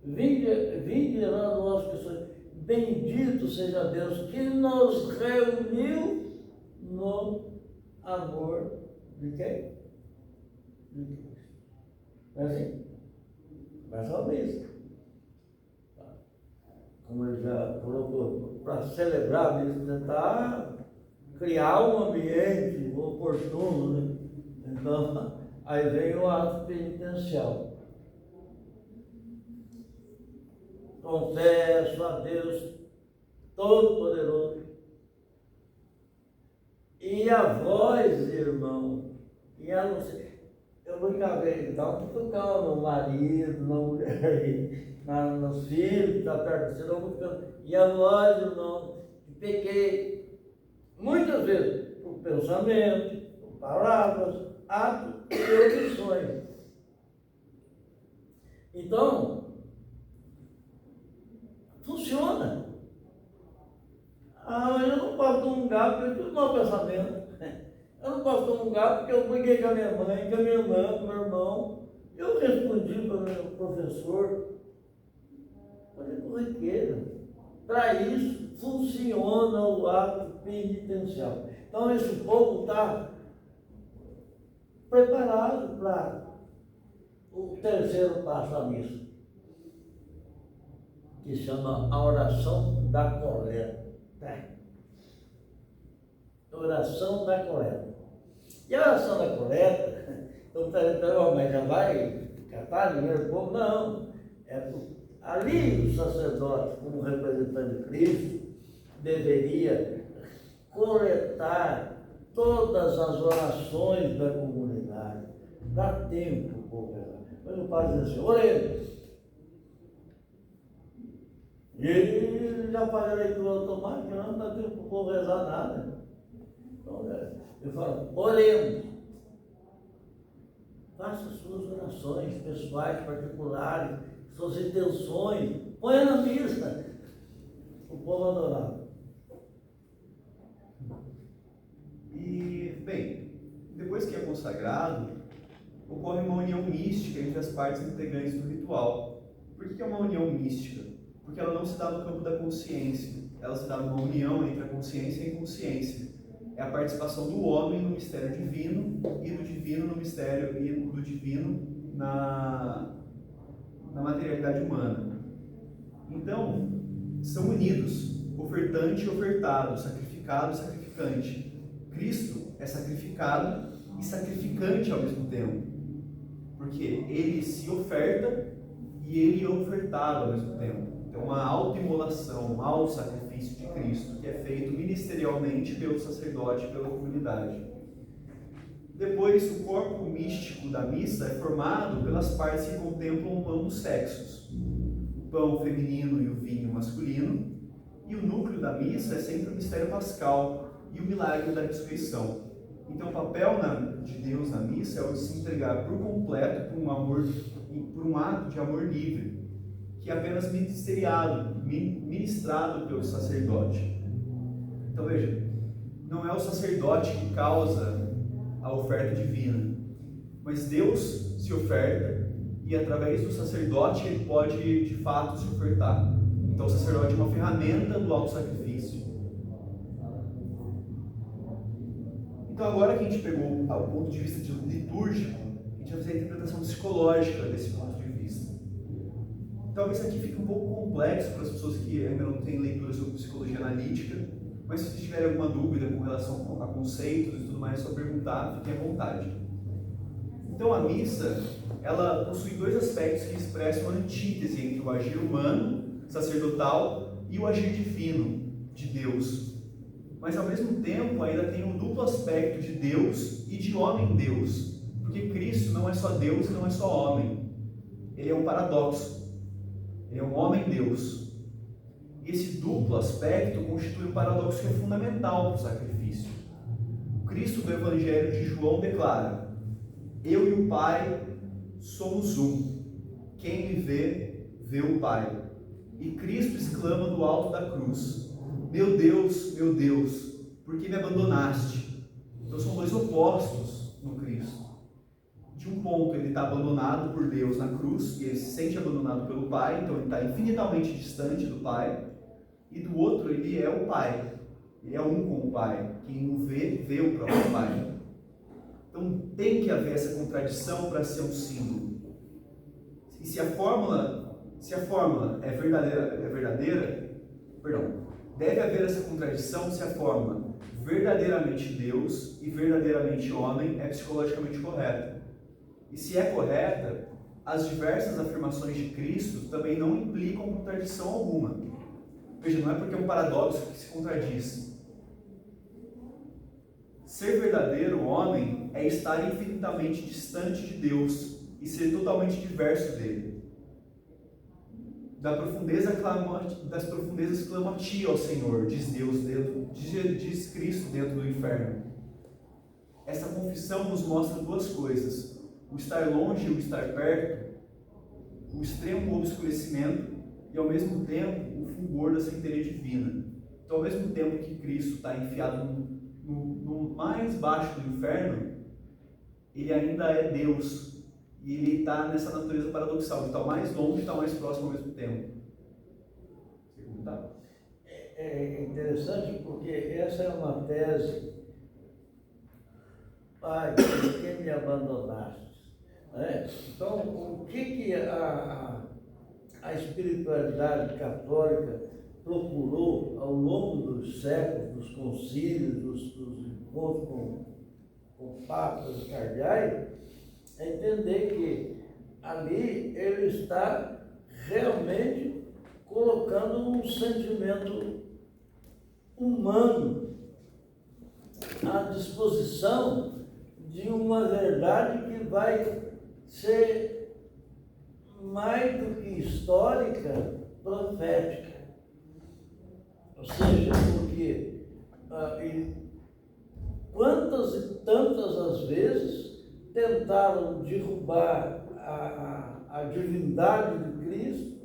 vinde a nós pessoas, bendito seja Deus que nos reuniu no amor de quem? De Cristo. Não é assim? Mas é uma missa. Como ele já colocou, para celebrar a missa, tentar criar um ambiente oportuno, né? Então, aí vem o ato penitencial. Confesso a Deus Todo-Poderoso e a vós, irmão, e a não ser, eu nunca vejo, dá um cutucão no marido, na mulher, nos filhos que está perto de você, e a vós, irmão, que pequei muitas vezes por pensamento, por palavras, atos e omissões. Então, funciona. Eu não posso comungar porque eu tive um mau pensamento. Eu não posso comungar porque eu briguei com a minha mãe, com a minha irmã, com o meu irmão. Eu respondi para o meu professor. Falei, corriqueira. Para isso, funciona o ato penitencial. Então, esse povo está preparado para o terceiro passo da missa, que chama a oração da coleta. Oração da coleta. E a oração da coleta, então mas já vai catar dinheiro do povo? Não. Ali o sacerdote, como representante de Cristo, deveria coletar todas as orações da comunidade. Dá tempo o povo rezar. Mas o padre diz assim, oremos. E ele já faz a leitura automática, não dá tempo para o povo rezar nada. Então, eu falo, oremos. Faça suas orações pessoais, particulares, suas intenções. Põe na missa. O povo adorava. E, bem, depois que é consagrado, ocorre uma união mística entre as partes integrantes do ritual. Por que é uma união mística? Porque ela não se dá no campo da consciência, ela se dá numa união entre a consciência e a inconsciência. É a participação do homem no mistério divino e do divino no mistério e do divino na materialidade humana. Então, são unidos, ofertante e ofertado, sacrificado e sacrificante. Cristo é sacrificado e sacrificante ao mesmo tempo, porque ele se oferta e ele é ofertado ao mesmo tempo. Então, uma autoimolação, um auto-sacrifício de Cristo, que é feito ministerialmente pelo sacerdote e pela comunidade. Depois, o corpo místico da missa é formado pelas partes que contemplam ambos sexos, o pão feminino e o vinho masculino, e o núcleo da missa é sempre o mistério pascal e o milagre da ressurreição. Então, o papel de Deus na missa é o de se entregar por completo por um ato de amor livre, que é apenas ministrado pelo sacerdote. Então veja, não é o sacerdote que causa a oferta divina, mas Deus se oferta e através do sacerdote ele pode de fato se ofertar. Então o sacerdote é uma ferramenta do auto-sacrifício. Então agora que a gente pegou o ponto de vista litúrgico, a gente vai fazer a interpretação psicológica desse ponto de vista. Talvez isso aqui fique um pouco complexo para as pessoas que ainda não têm leitura sobre psicologia analítica, mas se vocês tiverem alguma dúvida com relação a conceitos e tudo mais, é só perguntar, fiquem à vontade. Então a missa, ela possui dois aspectos que expressam a antítese entre o agir humano, sacerdotal, e o agir divino, de Deus. Mas ao mesmo tempo ainda tem um duplo aspecto de Deus e de homem-Deus, porque Cristo não é só Deus e não é só homem. Ele é um paradoxo. Ele é um homem-Deus. E esse duplo aspecto constitui um paradoxo que é fundamental para o sacrifício. O Cristo do Evangelho de João declara: eu e o Pai somos um. Quem me vê, vê o Pai. E Cristo exclama do alto da cruz: meu Deus, por que me abandonaste? Então são dois opostos no Cristo. De um ponto, ele está abandonado por Deus na cruz, e ele se sente abandonado pelo Pai, então ele está infinitamente distante do Pai. E do outro, ele é o Pai. Ele é um com o Pai. Quem o vê, vê o próprio Pai. Então tem que haver essa contradição para ser um símbolo. E se a fórmula é verdadeira, deve haver essa contradição se a fórmula verdadeiramente Deus e verdadeiramente homem é psicologicamente correta. E se é correta, as diversas afirmações de Cristo também não implicam contradição alguma. Veja, não é porque é um paradoxo que se contradiz. Ser verdadeiro homem é estar infinitamente distante de Deus e ser totalmente diverso dele. Das profundezas clamo a ti, ó Senhor, diz Deus diz Cristo dentro do inferno. Essa confissão nos mostra duas coisas: o estar longe e o estar perto, o extremo obscurecimento e ao mesmo tempo o fulgor da centelha divina. Então, ao mesmo tempo que Cristo está enfiado no mais baixo do inferno, ele ainda é Deus. E ele está nessa natureza paradoxal, ele está mais longe e está mais próximo ao mesmo tempo. Você comentar? É interessante porque essa é uma tese Pai, por que me abandonaste? Né? Então, o que a espiritualidade católica procurou ao longo dos séculos, dos concílios, dos encontros com papas e cardeais, é entender que ali ele está realmente colocando um sentimento humano à disposição de uma verdade que vai ser mais do que histórica, profética. Ou seja, porque quantas e tantas as vezes tentaram derrubar a divindade de Cristo,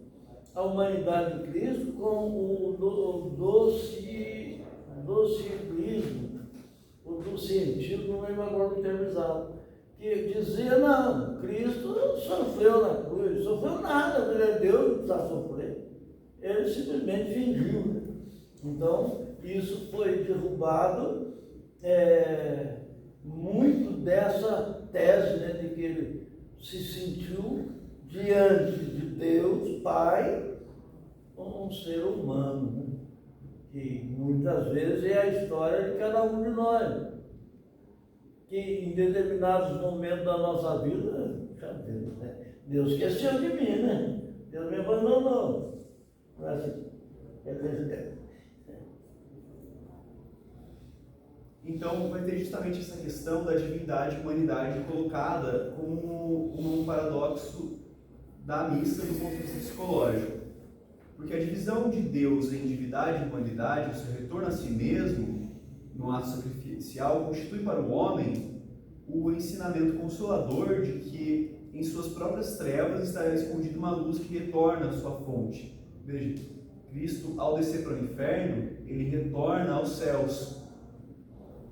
a humanidade de Cristo, com o docielismo, o docietismo, não lembro agora o termo exato, que dizia, não, Cristo não sofreu na cruz, não sofreu nada, ele é Deus, não precisa sofrer. Ele simplesmente fingiu. Então, isso foi derrubado, muito dessa tese, né, de que ele se sentiu diante de Deus, Pai, como um ser humano, né? Que muitas vezes é a história de cada um de nós, que em determinados momentos da nossa vida, Deus esqueceu de mim, né? Deus me abandonou. Não é assim? Então, vai ter justamente essa questão da divindade e humanidade colocada como um paradoxo da missa do ponto de vista psicológico. Porque a divisão de Deus em divindade e humanidade, o seu retorno a si mesmo, no ato sacrificial, constitui para o homem o ensinamento consolador de que em suas próprias trevas estará escondida uma luz que retorna à sua fonte. Veja, Cristo, ao descer para o inferno, ele retorna aos céus.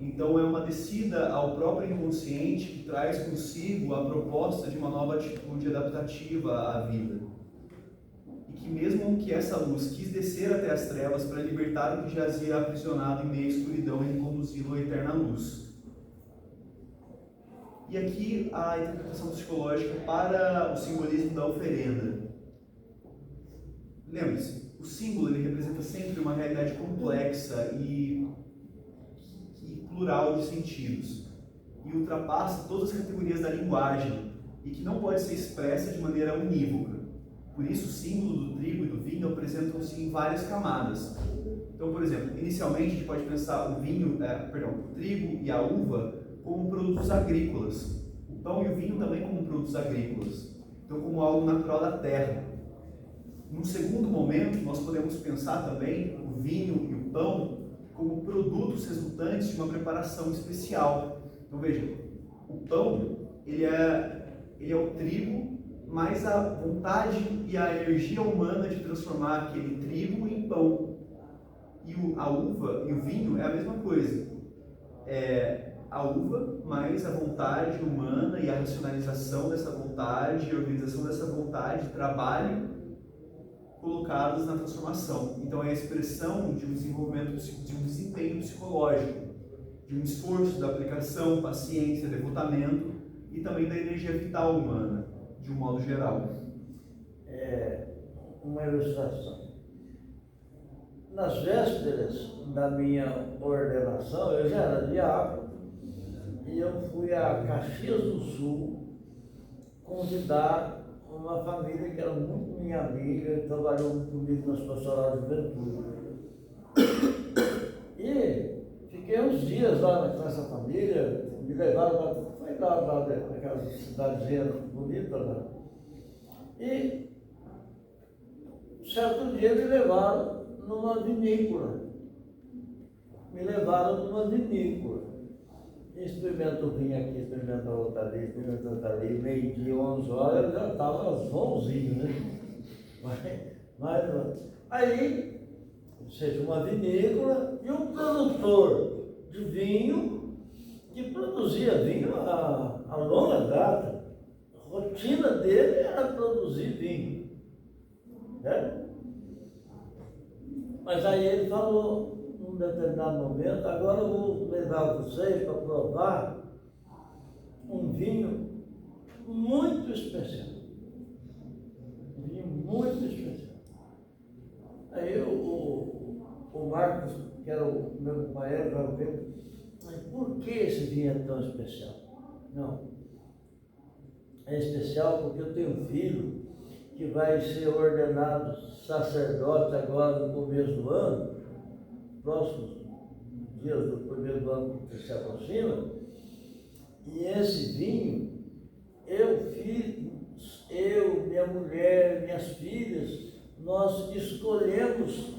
Então é uma descida ao próprio inconsciente que traz consigo a proposta de uma nova atitude adaptativa à vida. E que mesmo que essa luz quis descer até as trevas para libertar o que jazia aprisionado em meio à escuridão e reconduzi-lo à eterna luz. E aqui a interpretação psicológica para o simbolismo da oferenda. Lembre-se, o símbolo ele representa sempre uma realidade complexa e plural de sentidos, e ultrapassa todas as categorias da linguagem, e que não pode ser expressa de maneira unívoca. Por isso, o símbolo do trigo e do vinho apresentam-se em várias camadas. Então, por exemplo, inicialmente a gente pode pensar o trigo e a uva como produtos agrícolas, o pão e o vinho também como produtos agrícolas, então como algo natural da terra. Num segundo momento, nós podemos pensar também o vinho e o pão como produtos resultantes de uma preparação especial. Então veja, o pão ele é o trigo, mais a vontade e a energia humana de transformar aquele trigo em pão. E a uva e o vinho é a mesma coisa. A uva mais a vontade humana e a racionalização dessa vontade, a organização dessa vontade, trabalho colocados na transformação. Então é a expressão de um desenvolvimento, de um desempenho psicológico, de um esforço da aplicação, paciência, devotamento e também da energia vital humana, de um modo geral. Uma ilustração. Nas vésperas da minha ordenação, eu já era diácono e eu fui a Caxias do Sul convidar uma família que era muito minha amiga, trabalhou comigo nas pastorais de juventude. E fiquei uns dias lá com essa família, me levaram lá daquela cidadezinha bonita lá. E certo dia me levaram numa vinícola. Experimenta o vinho aqui, experimenta o outro ali, meio-dia, 11 horas, eu já estava bonzinho, né? Mas, aí, ou seja, uma vinícola e um produtor de vinho que produzia vinho a longa data. A rotina dele era produzir vinho. Certo? Mas aí ele falou, num determinado momento, agora eu vou levar vocês para provar um vinho muito especial. Um vinho muito especial. Aí o Marcos, que era o meu companheiro, já ouviu, mas por que esse vinho é tão especial? Não. É especial porque eu tenho um filho que vai ser ordenado sacerdote agora no começo do ano, próximos dias do primeiro do ano que se aproxima, e esse vinho, eu, minha mulher, minhas filhas, nós escolhemos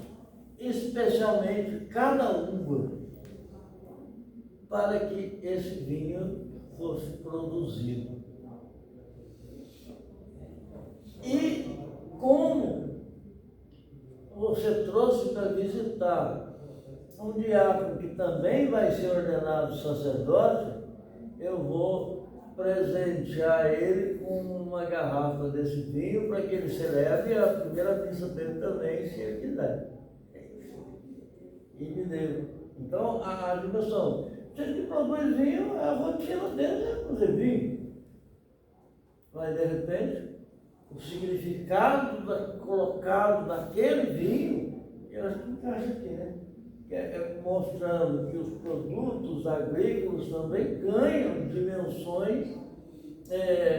especialmente cada uva para que esse vinho fosse produzido. E como você trouxe para visitar um diácono que também vai ser ordenado sacerdote, eu vou presentear ele com uma garrafa desse vinho para que ele celebre a primeira missa dele também, se ele quiser. E me deu. Então, a dimensão, se ele produz vinho, a rotina dele é produzir vinho. Mas, de repente, o significado colocado naquele vinho, eu acho que encaixa aqui, né? Mostrando que os produtos agrícolas também ganham dimensões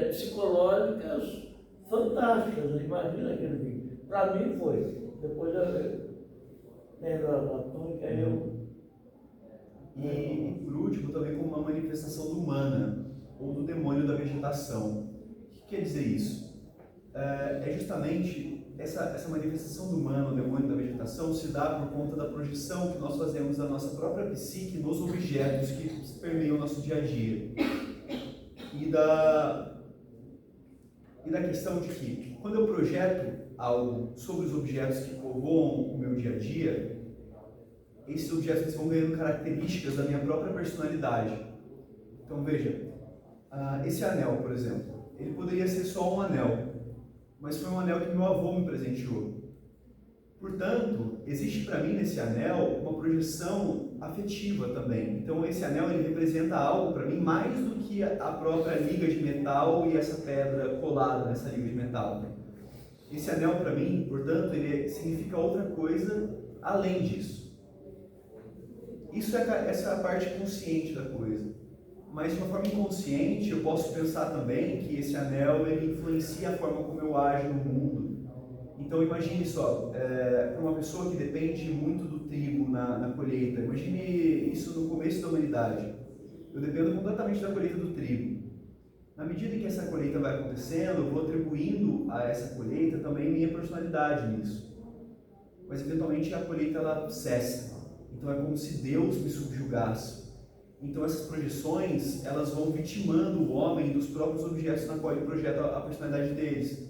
psicológicas fantásticas. Imagina aquele vinho. Para mim foi. Depois eu lembro a túnica, E por último, também como uma manifestação humana, ou do demônio da vegetação. O que quer dizer isso? É justamente essa manifestação do humano, o demônio da vegetação, se dá por conta da projeção que nós fazemos da nossa própria psique nos objetos que permeiam o nosso dia a dia. E da questão de que, quando eu projeto algo sobre os objetos que povoam o meu dia a dia, esses objetos vão ganhando características da minha própria personalidade. Então veja, esse anel, por exemplo, ele poderia ser só um anel, mas foi um anel que meu avô me presenteou. Portanto, existe para mim nesse anel uma projeção afetiva também. Então esse anel ele representa algo para mim mais do que a própria liga de metal e essa pedra colada nessa liga de metal. Esse anel para mim, portanto, ele significa outra coisa além disso. Essa é a parte consciente da coisa. Mas de uma forma inconsciente, eu posso pensar também que esse anel ele influencia a forma como eu ajo no mundo. Então imagine só, para uma pessoa que depende muito do trigo na colheita, imagine isso no começo da humanidade. Eu dependo completamente da colheita do trigo. Na medida em que essa colheita vai acontecendo, eu vou atribuindo a essa colheita também minha personalidade nisso. Mas eventualmente a colheita ela cessa. Então é como se Deus me subjugasse. Então essas projeções, elas vão vitimando o homem dos próprios objetos na qual ele projeta a personalidade deles.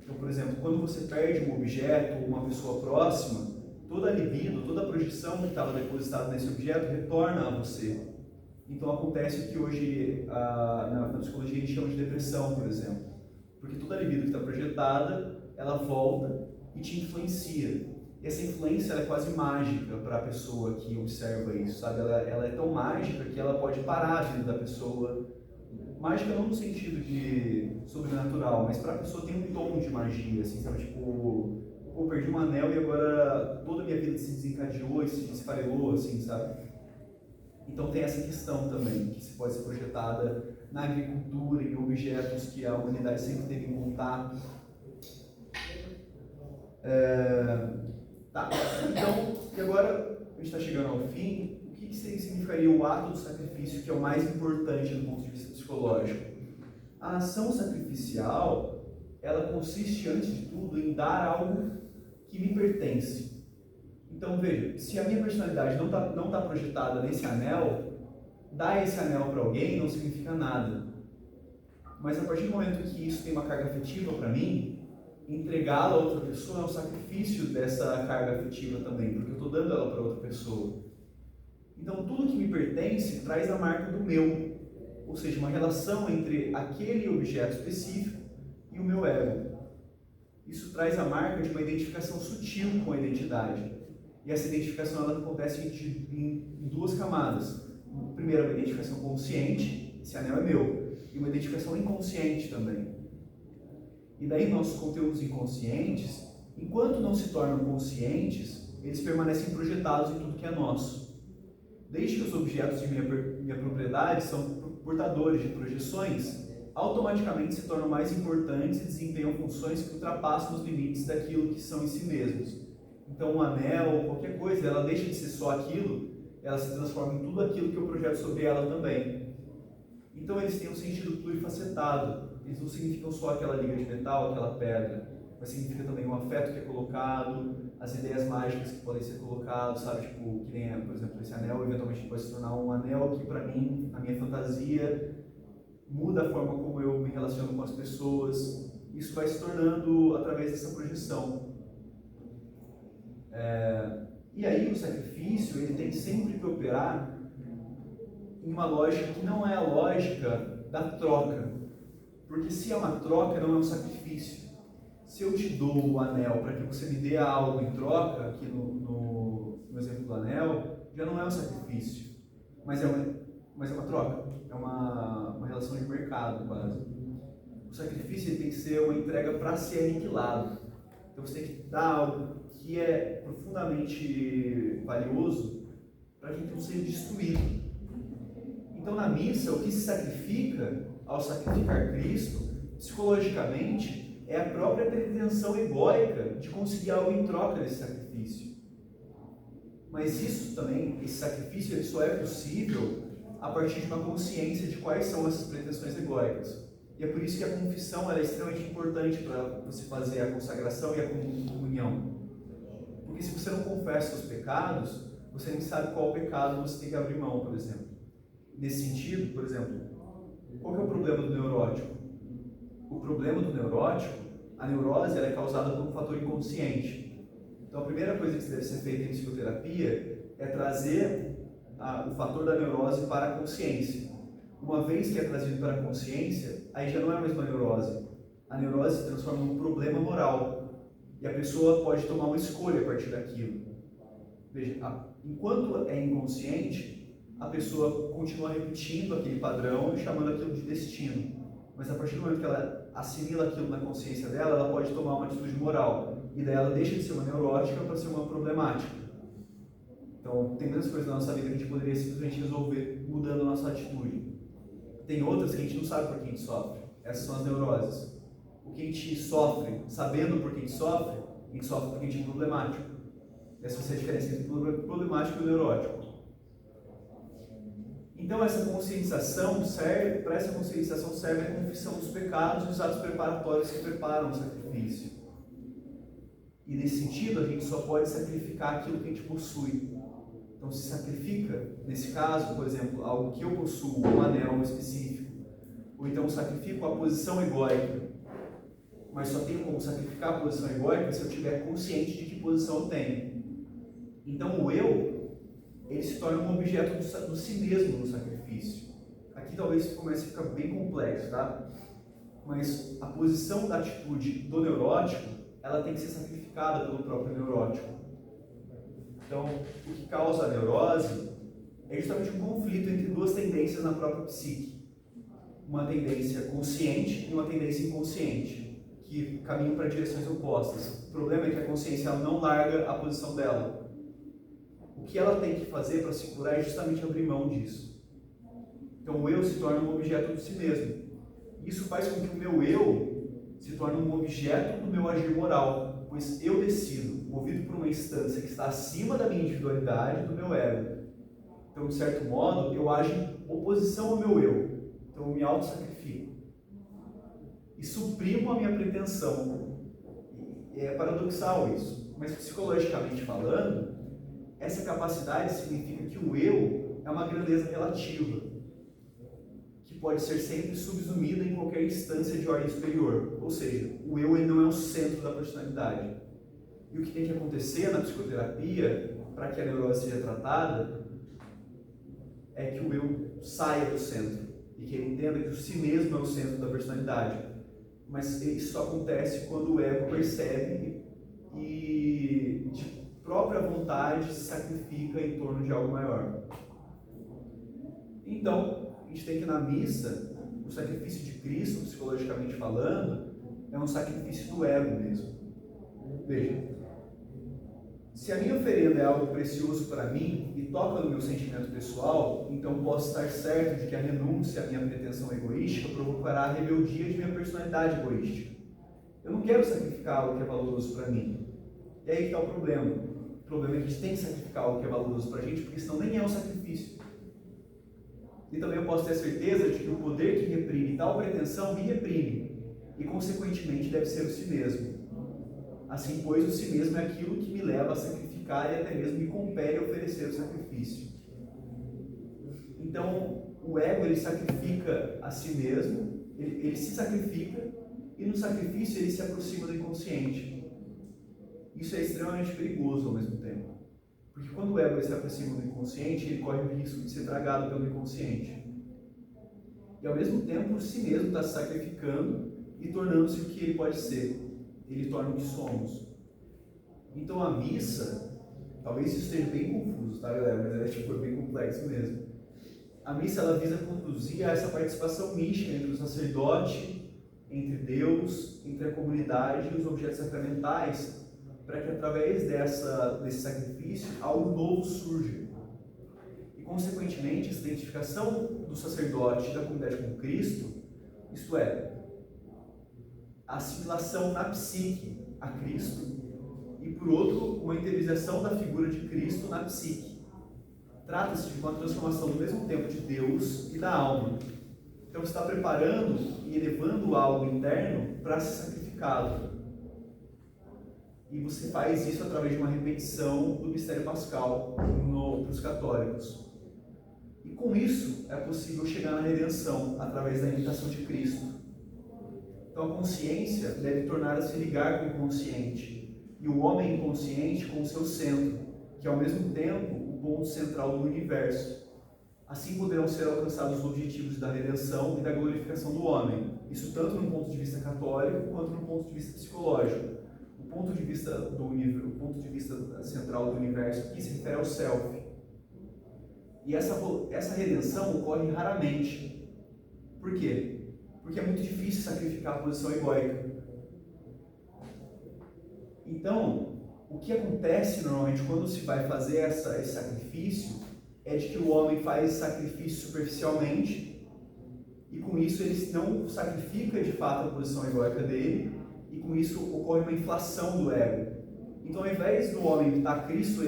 Então, por exemplo, quando você perde um objeto ou uma pessoa próxima, toda a libido, toda a projeção que estava depositada nesse objeto retorna a você. Então acontece o que hoje na psicologia a gente chama de depressão, por exemplo. Porque toda a libido que está projetada, ela volta e te influencia. E essa influência é quase mágica para a pessoa que observa isso, sabe? Ela é tão mágica que ela pode parar a vida da pessoa. Mágica não no sentido de sobrenatural, mas para a pessoa tem um tom de magia, assim, sabe? Tipo, pô, perdi um anel e agora toda a minha vida se desencadeou e se esfarelou, assim, sabe? Então tem essa questão também, que se pode ser projetada na agricultura, em objetos que a humanidade sempre teve em contato. Tá, então, e agora a gente está chegando ao fim, o que significaria o ato do sacrifício, que é o mais importante do ponto de vista psicológico? A ação sacrificial, ela consiste, antes de tudo, em dar algo que me pertence. Então, veja, se a minha personalidade não tá projetada nesse anel, dar esse anel para alguém não significa nada. Mas a partir do momento que isso tem uma carga afetiva para mim, entregá-la a outra pessoa é um sacrifício dessa carga afetiva também, porque eu estou dando ela para outra pessoa. Então, tudo que me pertence traz a marca do meu, ou seja, uma relação entre aquele objeto específico e o meu ego. Isso traz a marca de uma identificação sutil com a identidade. E essa identificação ela acontece em duas camadas. Primeiro, uma identificação consciente, esse anel é meu. E uma identificação inconsciente também. E daí nossos conteúdos inconscientes, enquanto não se tornam conscientes, eles permanecem projetados em tudo que é nosso. Desde que os objetos de minha propriedade são portadores de projeções, automaticamente se tornam mais importantes e desempenham funções que ultrapassam os limites daquilo que são em si mesmos. Então, um anel, qualquer coisa, ela deixa de ser só aquilo, ela se transforma em tudo aquilo que eu projeto sobre ela também. Então, eles têm um sentido plurifacetado. Eles não significam só aquela liga de metal, aquela pedra, mas significa também o afeto que é colocado, as ideias mágicas que podem ser colocadas, sabe? Tipo, que nem, por exemplo, esse anel eventualmente pode se tornar um anel que, para mim, a minha fantasia muda a forma como eu me relaciono com as pessoas. Isso vai se tornando através dessa projeção. E aí o sacrifício, ele tem sempre que operar em uma lógica que não é a lógica da troca. Porque se é uma troca, não é um sacrifício. Se eu te dou o anel para que você me dê algo em troca, aqui no exemplo do anel, já não é um sacrifício, mas é uma troca, é uma relação de mercado quase. O sacrifício ele tem que ser uma entrega para ser aniquilado. Então você tem que dar algo que é profundamente valioso para que aquilo seja destruído. Então na missa, o que se sacrifica ao sacrificar Cristo, psicologicamente, é a própria pretensão egóica de conseguir algo em troca desse sacrifício. Mas isso também, esse sacrifício, ele só é possível a partir de uma consciência de quais são essas pretensões egóicas. E é por isso que a confissão é extremamente importante para você fazer a consagração e a comunhão. Porque se você não confessa os pecados, você nem sabe qual pecado você tem que abrir mão, por exemplo. Nesse sentido, por exemplo, qual que é o problema do neurótico? O problema do neurótico, a neurose, ela é causada por um fator inconsciente. Então a primeira coisa que deve ser feita em psicoterapia é trazer o fator da neurose para a consciência. Uma vez que é trazido para a consciência, aí já não é mais uma neurose. A neurose se transforma num problema moral. E a pessoa pode tomar uma escolha a partir daquilo. Veja, enquanto é inconsciente, a pessoa continua repetindo aquele padrão e chamando aquilo de destino. Mas a partir do momento que ela assimila aquilo na consciência dela, ela pode tomar uma atitude moral. E daí ela deixa de ser uma neurótica para ser uma problemática. Então, tem muitas coisas na nossa vida que a gente poderia simplesmente resolver mudando a nossa atitude. Tem outras que a gente não sabe por que a gente sofre. Essas são as neuroses. O que a gente sofre, sabendo por que a gente sofre porque a gente é problemático. Essa vai ser a diferença entre o problemático e o neurótico. Então, para essa conscientização serve a confissão dos pecados e os atos preparatórios que preparam o sacrifício. E nesse sentido, a gente só pode sacrificar aquilo que a gente possui. Então, se sacrifica, nesse caso, por exemplo, algo que eu possuo, um anel específico, ou então sacrifico a posição egóica, mas só tenho como sacrificar a posição egóica se eu estiver consciente de que posição eu tenho. Então, o eu, ele se torna um objeto do si mesmo no sacrifício. Aqui talvez comece a ficar bem complexo, tá? Mas a posição da atitude do neurótico, ela tem que ser sacrificada pelo próprio neurótico. Então, o que causa a neurose é justamente um conflito entre duas tendências na própria psique. Uma tendência consciente e uma tendência inconsciente, que caminham para direções opostas. O problema é que a consciência ela não larga a posição dela. O que ela tem que fazer para se curar é justamente abrir mão disso. Então o eu se torna um objeto de si mesmo. Isso faz com que o meu eu se torne um objeto do meu agir moral, pois eu decido, movido por uma instância que está acima da minha individualidade, do meu ego. Então, de certo modo, eu ajo em oposição ao meu eu. Então eu me auto-sacrifico. E suprimo a minha pretensão. É paradoxal isso, mas psicologicamente falando, essa capacidade significa que o eu é uma grandeza relativa, que pode ser sempre subsumida em qualquer instância de ordem superior. Ou seja, o eu ele não é o centro da personalidade. E o que tem que acontecer na psicoterapia, para que a neurose seja tratada, é que o eu saia do centro e que ele entenda que o si mesmo é o centro da personalidade. Mas isso só acontece quando o ego percebe e de própria vontade se sacrifica em torno de algo maior. Então, a gente tem que na missa, o sacrifício de Cristo, psicologicamente falando, é um sacrifício do ego mesmo. Veja, se a minha oferenda é algo precioso para mim e toca no meu sentimento pessoal, então posso estar certo de que a renúncia à minha pretensão egoística provocará a rebeldia de minha personalidade egoística. Eu não quero sacrificar algo que é valoroso para mim. E aí que está o problema. O problema é que a gente tem que sacrificar algo que é valoroso para a gente, porque senão nem é um sacrifício. E também eu posso ter a certeza de que o poder que reprime tal pretensão me reprime, e consequentemente deve ser o si mesmo. Assim, pois, o si mesmo é aquilo que me leva a sacrificar e até mesmo me compele a oferecer o sacrifício. Então, o ego, ele sacrifica a si mesmo, ele se sacrifica, e no sacrifício ele se aproxima do inconsciente. Isso é extremamente perigoso ao mesmo tempo. Porque quando o ego se aproxima do inconsciente, ele corre o risco de ser tragado pelo inconsciente. E ao mesmo tempo, si mesmo está se sacrificando e tornando-se o que ele pode ser. Ele torna o que somos. Então a missa, talvez isso esteja bem confuso, tá, galera? Mas é bem complexo mesmo. A missa, ela visa conduzir a essa participação mística entre o sacerdote, entre Deus, entre a comunidade e os objetos sacramentais, para que através desse sacrifício algo novo surja. E consequentemente, essa identificação do sacerdote e da comunidade com Cristo, isto é, a assimilação na psique a Cristo, e por outro, uma interiorização da figura de Cristo na psique. Trata-se de uma transformação do mesmo tempo de Deus e da alma. Então você está preparando e elevando algo interno para ser sacrificado. E você faz isso através de uma repetição do mistério pascal para os católicos. E com isso é possível chegar na redenção através da imitação de Cristo. Então a consciência deve tornar a se ligar com o inconsciente, e o homem inconsciente com o seu centro, que é ao mesmo tempo o ponto central do universo. Assim poderão ser alcançados os objetivos da redenção e da glorificação do homem. Isso tanto no ponto de vista católico quanto no ponto de vista psicológico. O ponto de vista central do universo aqui se refere ao self. E essa redenção ocorre raramente. Por quê? Porque é muito difícil sacrificar a posição egóica. Então, o que acontece normalmente quando se vai fazer esse sacrifício é de que o homem faz esse sacrifício superficialmente, e com isso ele não sacrifica de fato a posição egóica dele, e com isso ocorre uma inflação do ego. Então, ao invés do homem imitar Cristo,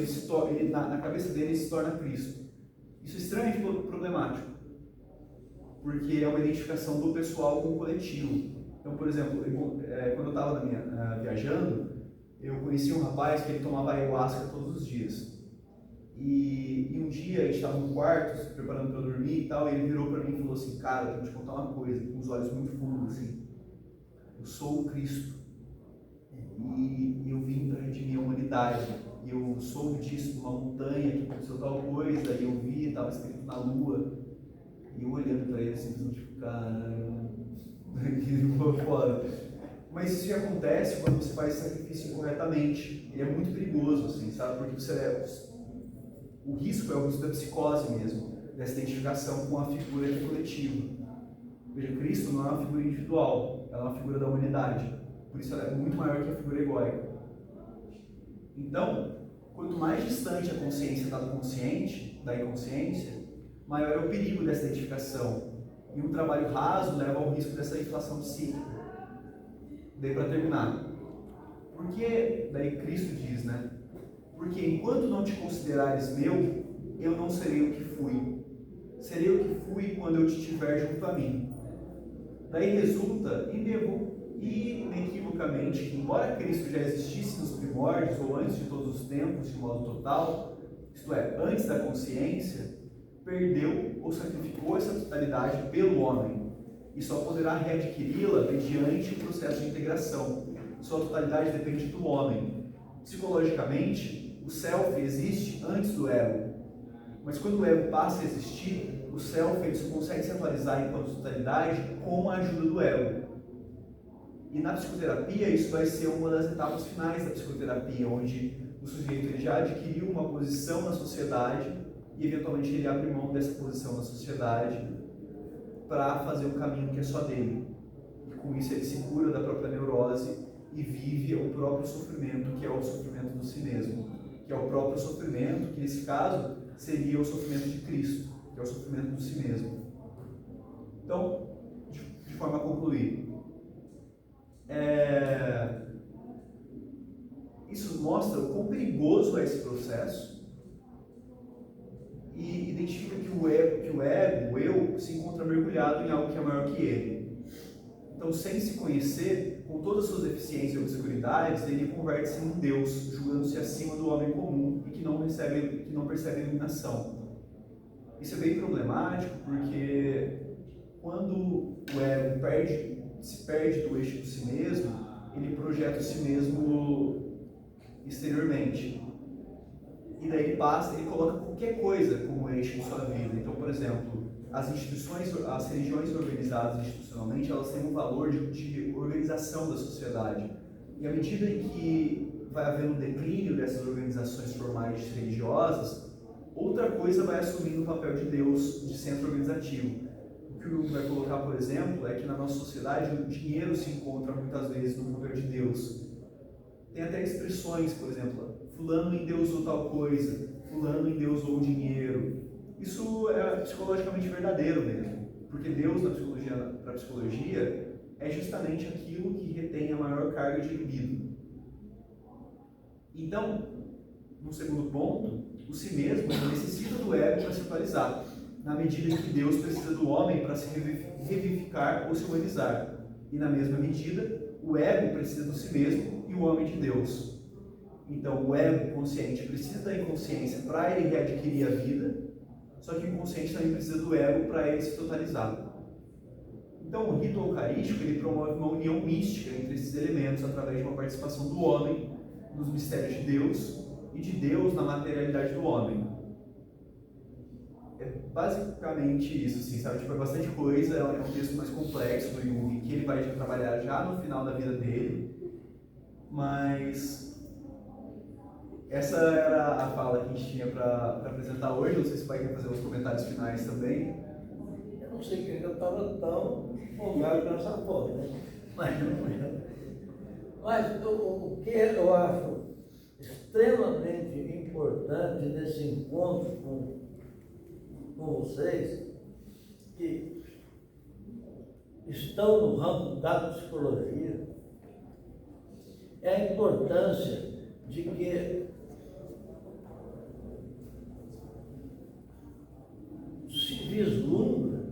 na cabeça dele ele se torna Cristo. Isso é extremamente problemático, porque é uma identificação do pessoal com o coletivo. Então, por exemplo, quando eu estava viajando, eu conheci um rapaz que ele tomava ayahuasca todos os dias. E um dia a gente estava no quarto, se preparando para dormir e tal, e ele virou para mim e falou assim: cara, eu tenho que te contar uma coisa, com os olhos muito fundos assim. Eu sou o Cristo. E eu vim para redimir a humanidade. E eu soube disso numa montanha que aconteceu tal coisa, e eu vi, estava escrito na lua. E eu olhando para ele assim, tipo, caralho, que foda. Mas isso acontece quando você faz esse sacrifício incorretamente. Ele é muito perigoso, assim, sabe? Porque o risco é o risco da psicose mesmo, dessa identificação com a figura que é coletiva. Veja, Cristo não é uma figura individual, ela é uma figura da humanidade. Por isso ela é muito maior que a figura egóica. Então, quanto mais distante a consciência está do consciente, da inconsciência, maior é o perigo dessa identificação. E um trabalho raso leva ao risco dessa inflação psíquica. Daí, para terminar, porque daí Cristo diz, né? Porque enquanto não te considerares meu, eu não serei o que fui. Serei o que fui quando eu te tiver junto a mim. Daí resulta inequivocamente que, embora Cristo já existisse nos primórdios ou antes de todos os tempos de modo total, isto é, antes da consciência, perdeu ou sacrificou essa totalidade pelo homem e só poderá readquiri-la mediante o processo de integração. Sua totalidade depende do homem. Psicologicamente, o self existe antes do ego, mas quando o ego passa a existir, o self ele só consegue se atualizar enquanto totalidade com a ajuda do ego. E na psicoterapia, isso vai ser uma das etapas finais da psicoterapia, onde o sujeito ele já adquiriu uma posição na sociedade e eventualmente ele abre mão dessa posição na sociedade para fazer um caminho que é só dele. E com isso ele se cura da própria neurose e vive o próprio sofrimento, que é o sofrimento do si mesmo, que é o próprio sofrimento, que nesse caso seria o sofrimento de Cristo, que é o sofrimento do si mesmo. Então, de forma a concluir, isso mostra o quão perigoso é esse processo e identifica que o ego, o eu, se encontra mergulhado em algo que é maior que ele. Então, sem se conhecer, com todas as suas deficiências e obscuridades, ele converte-se em um Deus, julgando-se acima do homem comum e que não percebe a iluminação. Isso é bem problemático, porque quando o ego se perde do eixo do si mesmo, ele projeta o si mesmo exteriormente. E daí ele coloca qualquer coisa como eixo em sua vida. Então, por exemplo, as religiões organizadas institucionalmente, elas têm um valor de organização da sociedade. E à medida em que vai havendo um declínio dessas organizações formais religiosas, outra coisa vai assumindo o papel de Deus, de centro organizativo. O que o Hugo vai colocar, por exemplo, é que na nossa sociedade o dinheiro se encontra muitas vezes no papel de Deus. Tem até expressões, por exemplo, fulano endeusou tal coisa, fulano endeusou o dinheiro. Isso é psicologicamente verdadeiro mesmo, porque Deus para a psicologia é justamente aquilo que retém a maior carga de libido. Então, no segundo ponto, o si mesmo necessita do ego para se atualizar, na medida em que Deus precisa do homem para se revivificar ou se humanizar. E na mesma medida, o ego precisa do si mesmo e o homem de Deus. Então, o ego consciente precisa da inconsciência para ele readquirir a vida, só que o inconsciente também precisa do ego para ele se totalizar. Então, o rito eucarístico ele promove uma união mística entre esses elementos através de uma participação do homem nos mistérios de Deus e de Deus na materialidade do homem. É basicamente isso, assim, sabe? Tipo, é bastante coisa, é um texto mais complexo do Jung, que ele vai trabalhar já no final da vida dele, mas essa era a fala que a gente tinha para apresentar hoje. Não sei se o pai quer fazer os comentários finais também. Eu não sei porque eu estava tão empolgado com essa foto, né? Mas o que eu acho extremamente importante nesse encontro com vocês, que estão no ramo da psicologia, é a importância de que se vislumbra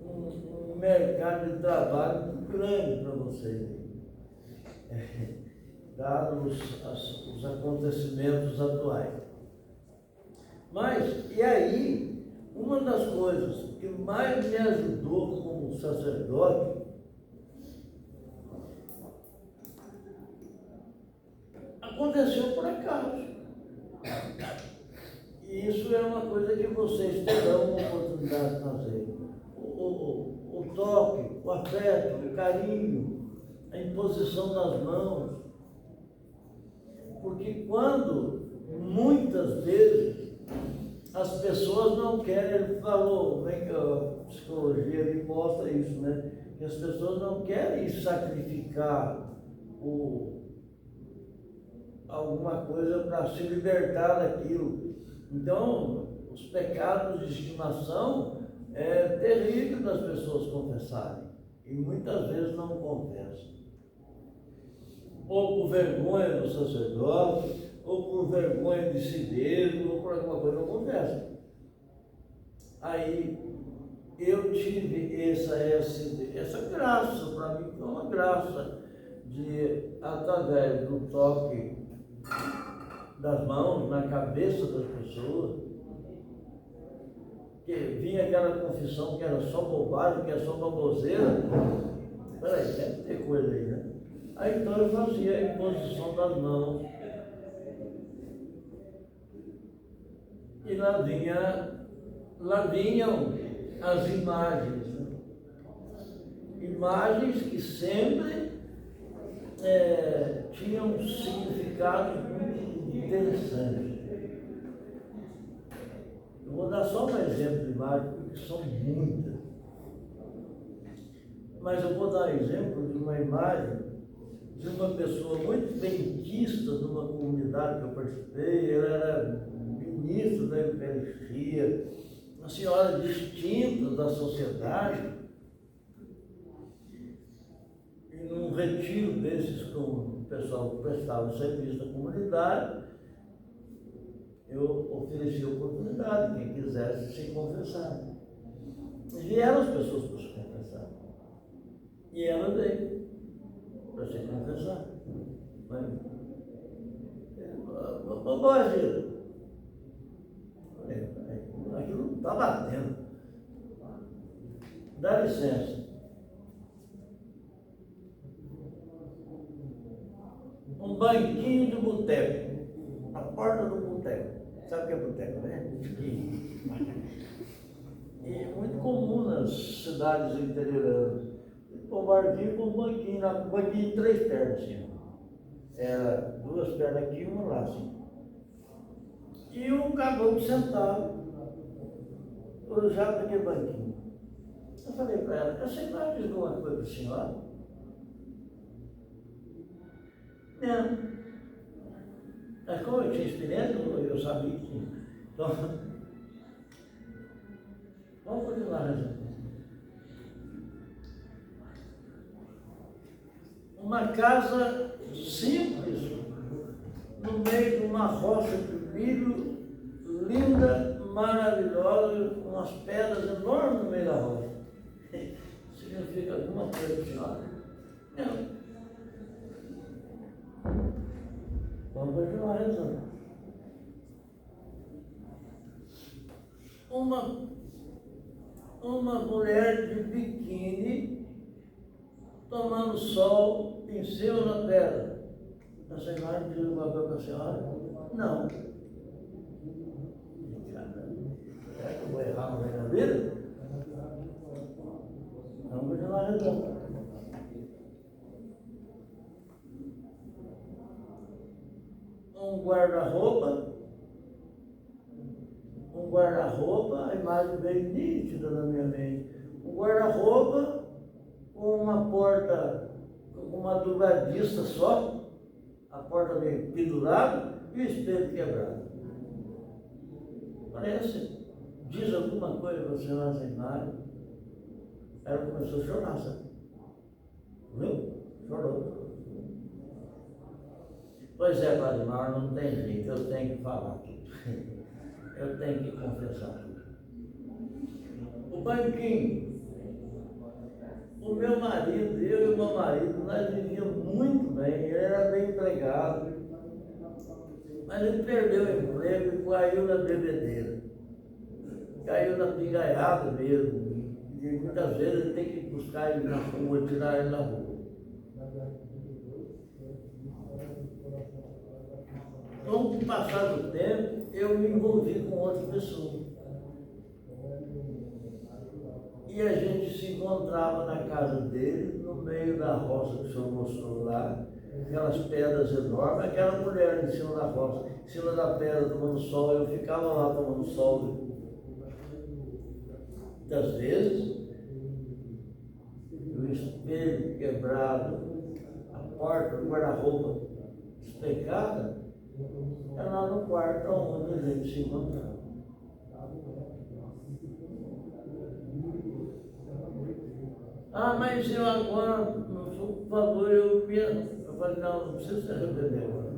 um mercado de trabalho muito grande para vocês, dados os acontecimentos atuais. Mas, e aí, uma das coisas que mais me ajudou como sacerdote aconteceu por acaso. E isso é uma coisa que vocês terão uma oportunidade de fazer. O toque, o afeto, o carinho, a imposição das mãos. Porque quando, muitas vezes, as pessoas não querem, ele falou, vem que a psicologia ele mostra isso, né? Que as pessoas não querem sacrificar alguma coisa para se libertar daquilo. Então, os pecados de estimação é terrível das pessoas confessarem. E muitas vezes não confessam. Ou por vergonha do sacerdote, ou por vergonha de si mesmo, ou por alguma coisa, não confessa. Aí, eu tive essa graça, para mim foi uma graça, de, através do toque das mãos na cabeça das pessoas, que vinha aquela confissão que era só bobagem, que era só baboseira. Peraí, deve ter coisa aí, né? Aí então eu fazia a imposição das mãos. E lá vinham as imagens. Né? Imagens que sempre tinham um significado muito interessante. Eu vou dar só um exemplo de imagem, porque são muitas. Mas eu vou dar um exemplo de uma imagem de uma pessoa muito benquista de uma comunidade que eu participei. Ela era ministro da periferia, uma senhora distinta da sociedade. E num retiro desses com o pessoal que prestava serviço da comunidade, eu ofereci a oportunidade, quem quisesse se confessar. E vieram as pessoas para se confessar. E ela veio para se confessar. Bobagem. Aquilo não está batendo. Dá licença. Um banquinho de boteco. A porta do boteco. Sabe o que é boteco, né? E é muito comum nas cidades interioranas. Um barquinho com um banquinho, um banquinho de 3 pernas, assim. Era 2 pernas aqui e uma lá, assim. E um caboclo sentado, cruzado naquele banquinho. Eu falei para ela, a senhora diz alguma coisa para a senhora? Não. Mas como eu tinha experiência, eu sabia que tinha. Então, vamos continuar, né? Uma casa simples, no meio de uma roça de milho, linda, maravilhosa, com umas pedras enormes no meio da roça. Significa alguma coisa, senhora? Não. Vamos continuar rezando. Uma mulher de biquíni tomando sol em cima da pedra. A senhora me diz alguma coisa para a senhora? Não. Será que eu vou errar no meio da vida? Vamos continuar rezando. Um guarda-roupa, a imagem bem nítida na minha mente. Um guarda-roupa com uma porta, com uma dobradiça só, a porta meio pendurada e o espelho quebrado. Parece, diz alguma coisa para você nessa imagem. Ela começou a chorar, sabe? Viu? Chorou. Pois é, Padre Mauro, não tem jeito, eu tenho que falar tudo. Eu tenho que confessar tudo. O banquinho, o meu marido, eu e o meu marido, nós vivíamos muito bem, ele era bem empregado, mas ele perdeu o emprego e caiu na bebedeira. Caiu na pingaiada mesmo. E muitas vezes ele tem que buscar ele na rua, tirar ele na rua. Com o passar do tempo, eu me envolvi com outra pessoa. E a gente se encontrava na casa dele, no meio da roça que o senhor mostrou lá, aquelas pedras enormes, aquela mulher em cima da roça, em cima da pedra tomando sol, eu ficava lá tomando sol. Muitas vezes, o espelho quebrado, a porta do guarda-roupa especada, era lá no quarto onde a gente se encontrava. Ah, mas eu agora, por favor, eu falei, não preciso se arrepender agora.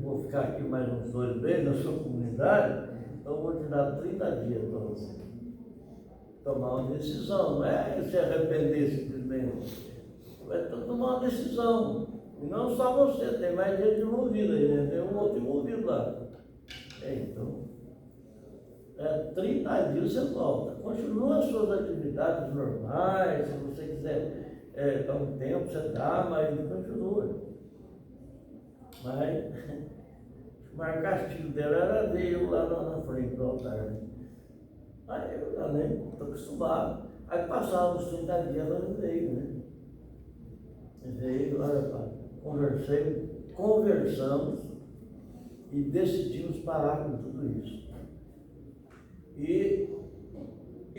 Vou ficar aqui mais uns 2 meses na sua comunidade, então eu vou te dar 30 dias para você tomar uma decisão. Não é se arrepender simplesmente. Vai tomar uma decisão. E não só você, tem mais gente envolvida aí, né? Tem um outro envolvido lá. Então, 30 dias você volta. Continua as suas atividades normais, se você quiser dar um tempo, você dá, mas continua. Mas o maior castigo dela era ver eu lá na frente do altar. Né? Aí eu já nem estou acostumado. Aí passaram uns 30 dias, ela veio, né? Veio, olha, pai, conversamos e decidimos parar com tudo isso. E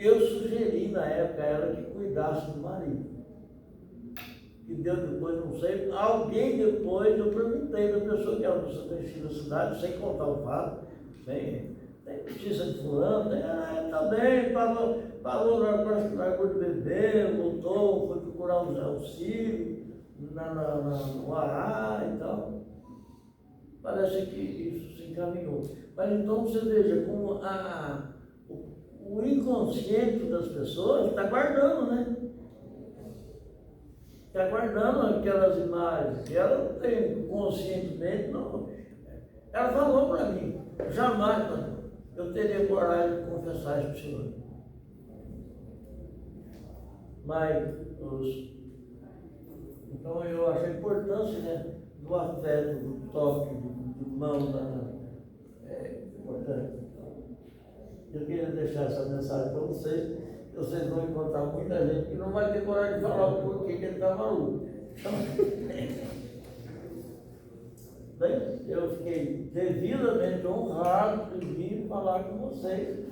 eu sugeri na época a ela que cuidasse do marido. E Deus depois, não sei, alguém depois, eu perguntei da pessoa que era do da cidade, sem contar o fato, tem notícia de fulano, tá bem, parou largou de beber, voltou, foi procurar o auxílio no Ará e tal. Parece que isso se encaminhou. Mas então você veja como o inconsciente das pessoas está guardando, né? Está guardando aquelas imagens que ela não tem conscientemente, não. Ela falou para mim, jamais eu teria coragem de confessar isso para o Senhor. Mas, então eu acho a importância, né, do afeto, do toque, do mão, é importante. Eu queria deixar essa mensagem para vocês. Vocês vão encontrar muita gente que não vai ter coragem de falar o porquê que ele está maluco. Então, bem, eu fiquei devidamente honrado de vir falar com vocês.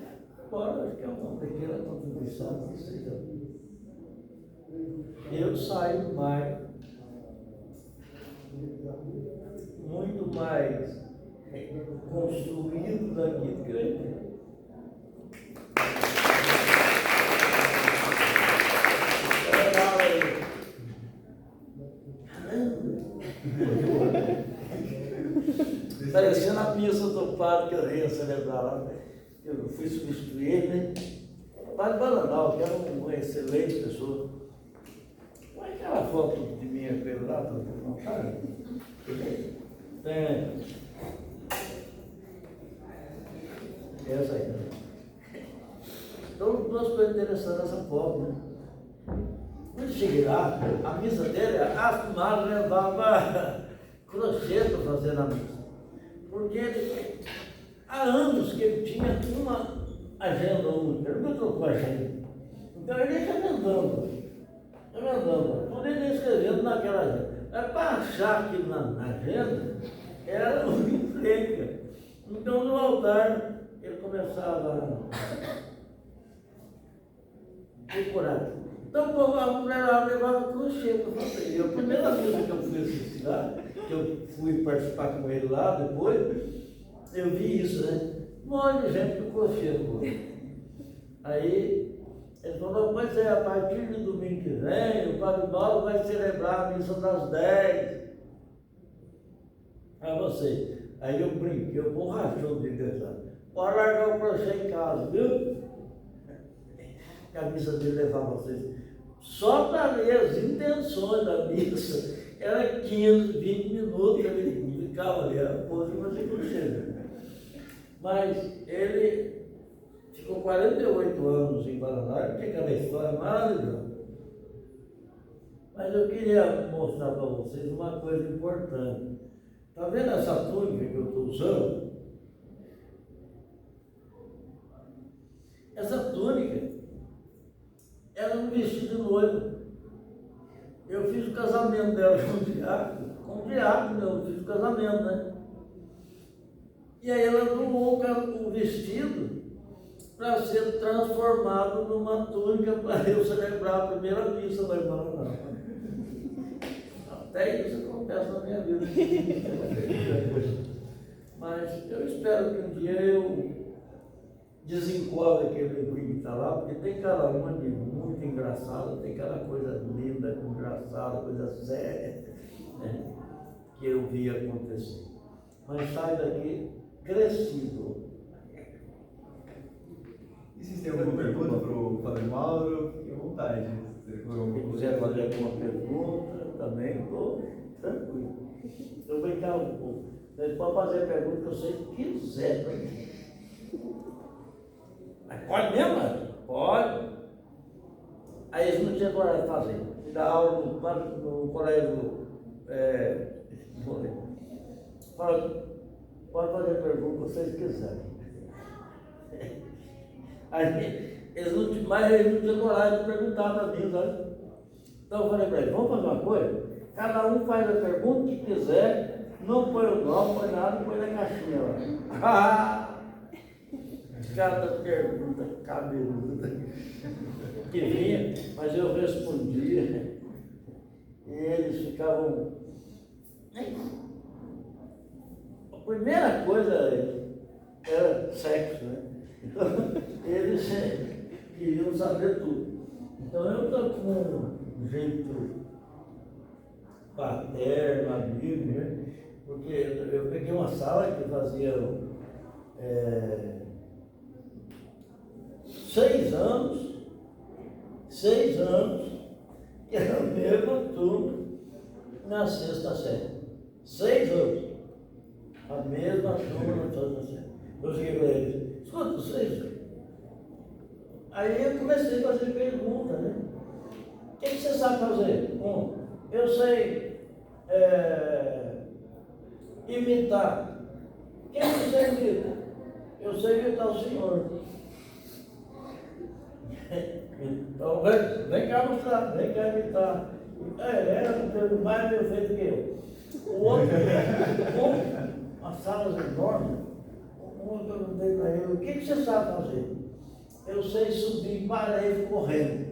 Agora, acho que é uma pequena contribuição para vocês. Eu saio muito mais construído daqui do que eu entrei. Parecendo a missa do padre que eu ia celebrar lá, eu fui substituir ele, né? O padre Bananal, que era uma excelente pessoa. Mas aquela foto de mim com ele lá, não sabe? Tem. Essa aí. Então, duas coisas interessantes nessa foto, né? Quando eu cheguei lá, a missa dele, a filmada levava crochê para fazer na missa. Porque ele, há anos que ele tinha uma agenda única, ele nunca trocou agenda. Então ele ia emendando. Tudo ele ia escrevendo naquela agenda. Mas para achar aquilo na agenda, era uma encrenca. Então no altar, ele começava a procurar. Então a mulher lá levava crochê para fazer. A primeira vez que eu fui assistir lá, que eu fui participar com ele lá depois, eu vi isso, né? Um monte de gente com crochê. Aí ele falou, pois é, a partir de domingo que vem, o Padre Mauro vai celebrar a missa das 10. Aí você, aí eu brinquei, eu borrachou de pensar. Pode largar o crochê em casa, viu? Que a missa dele levava vocês. Só para ler as intenções da missa, era 15, 20 minutos, ele ficava ali, era pose de fazer crochê. Mas ele ficou 48 anos em Paraná, tinha aquela história maravilhosa. Mas eu queria mostrar para vocês uma coisa importante. Está vendo essa túnica que eu estou usando? Essa túnica era um vestido de noiva. Eu fiz o casamento dela com o diácono, eu fiz o casamento, né? E aí ela doou o vestido para ser transformado numa túnica para eu celebrar a primeira missa da irmã. Até isso acontece na minha vida. Mas eu espero que um dia eu desencobre aquele livrinho que está lá, porque tem cada uma de muito engraçada, tem cada coisa linda, engraçada, coisa séria, né, que eu vi acontecer. Mas sai daqui crescido. E se tem alguma pergunta para o Padre Mauro, fique à vontade. Se quiser fazer alguma pergunta, também estou tranquilo. Eu vou brincar um pouco. Você pode fazer a pergunta que você quiser. Mas pode mesmo? Pode. Aí eles não tinham coragem de fazer. E dá aula no colégio. Fala, pode fazer a pergunta que vocês quiserem. Aí eles não tinham coragem de perguntar para mim, sabe? Então eu falei para eles, vamos fazer uma coisa? Cada um faz a pergunta que quiser, não põe o nome, não põe nada, põe na caixinha lá. Cada pergunta cabeluda. que vinha, mas eu respondia e eles ficavam. A primeira coisa era sexo, né? Então, eles queriam saber tudo. Então eu estou com um jeito paterno, amigo, né? Porque eu peguei uma sala que fazia 6 anos, que era a mesma turma na 6ª série. 6 anos. A mesma turma na 6ª série. Eu cheguei para eles, escuta, vocês. Aí eu comecei a fazer pergunta, né? O que você sabe fazer? Eu sei imitar. Quem você imita? Eu sei imitar o senhor. Então, vem cá mostrar, vem cá imitar. Era mais bem feito que eu. O outro, umas salas enormes, eu perguntei para ele, o que você sabe fazer? Eu sei subir parede correndo.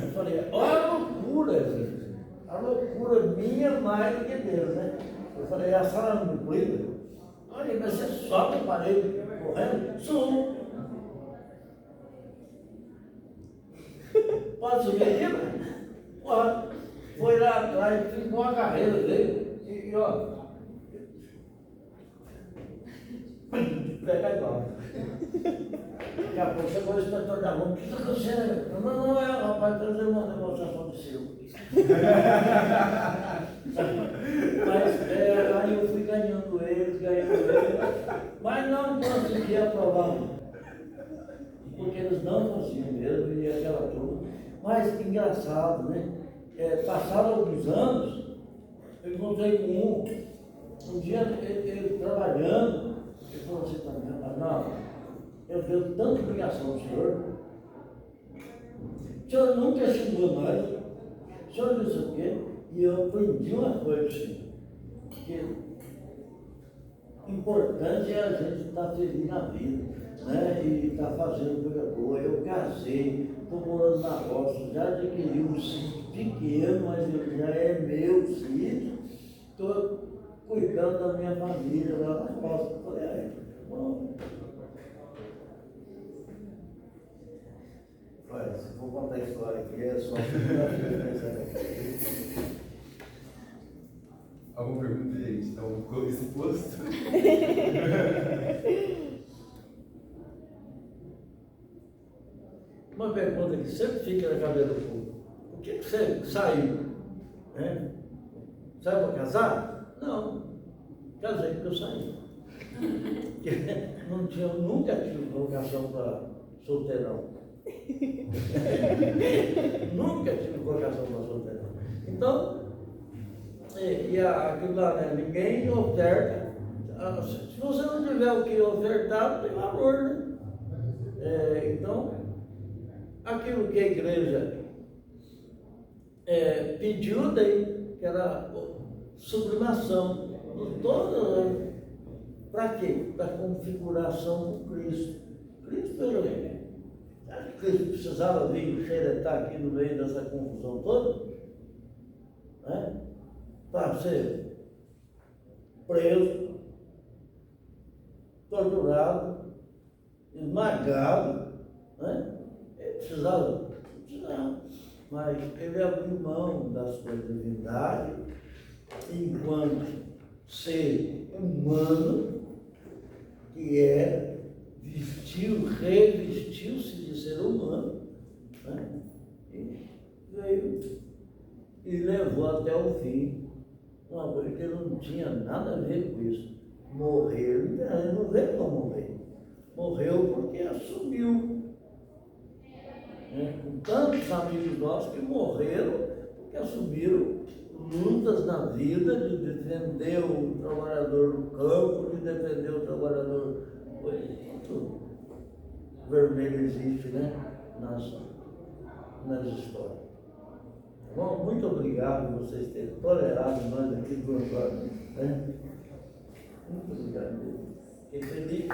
Eu falei, olha a loucura, gente. A loucura minha mais do que Deus, né? Eu falei, a sala não me cuida. Olha, mas você sobe a parede correndo? Subo. Pode subir aqui? Pode. Foi lá atrás, ficou a carreira dele e ó. Pega igual. Daqui a pouco chegou o inspetor da mão. O que está acontecendo? Não, rapaz, trazer uma demonstração de circo. Mas aí eu fui ganhando eles, mas não conseguia aprovar. Porque eles não faziam mesmo, e aquela turma. Mas engraçado, né? Passaram alguns anos, eu encontrei com um dia ele trabalhando, ele falou assim para mim, não, eu tenho tanta obrigação do senhor, o senhor nunca xingou nós, o senhor não sei o quê, e eu aprendi uma coisa assim, que importante é a gente estar feliz na vida, né? E estar fazendo coisa boa. Eu casei, estou morando na roça, já adquiri um sítio pequeno, mas ele já é meu sítio, estou cuidando da minha família lá na roça. Eu falei, bom. Olha, se for contar a história aqui, é só Alguma pergunta, gente? Então, com esse posto? Uma pergunta que sempre fica na cabeça do povo. Por que você saiu? Né? Saiu para casar? Não. Casei porque eu saí. Nunca tive vocação para solteirão. Nunca tive vocação para solteirão. Então, aquilo lá, né? Ninguém oferta. Se você não tiver o que ofertar, não tem valor, né? Então, aquilo que a igreja pediu daí, que era sublimação, para quê? Para configuração com Cristo. Cristo acho que Cristo precisava vir xeretar aqui no meio dessa confusão toda, né? Para ser preso, torturado, esmagado, né? Ele precisava, mas ele abriu mão da sua divindade enquanto ser humano, que revestiu-se de ser humano, né? E veio e levou até o fim uma coisa que não tinha nada a ver com isso. Morreu, ele não veio para morrer. Morreu porque assumiu. Com tantos amigos nossos que morreram porque assumiram lutas na vida de defender o trabalhador do campo, de defender o trabalhador. Muito vermelho existe, né? Nas histórias. Bom, muito obrigado por vocês terem tolerado nós aqui do Antônio, né? Muito obrigado. Fiquei feliz.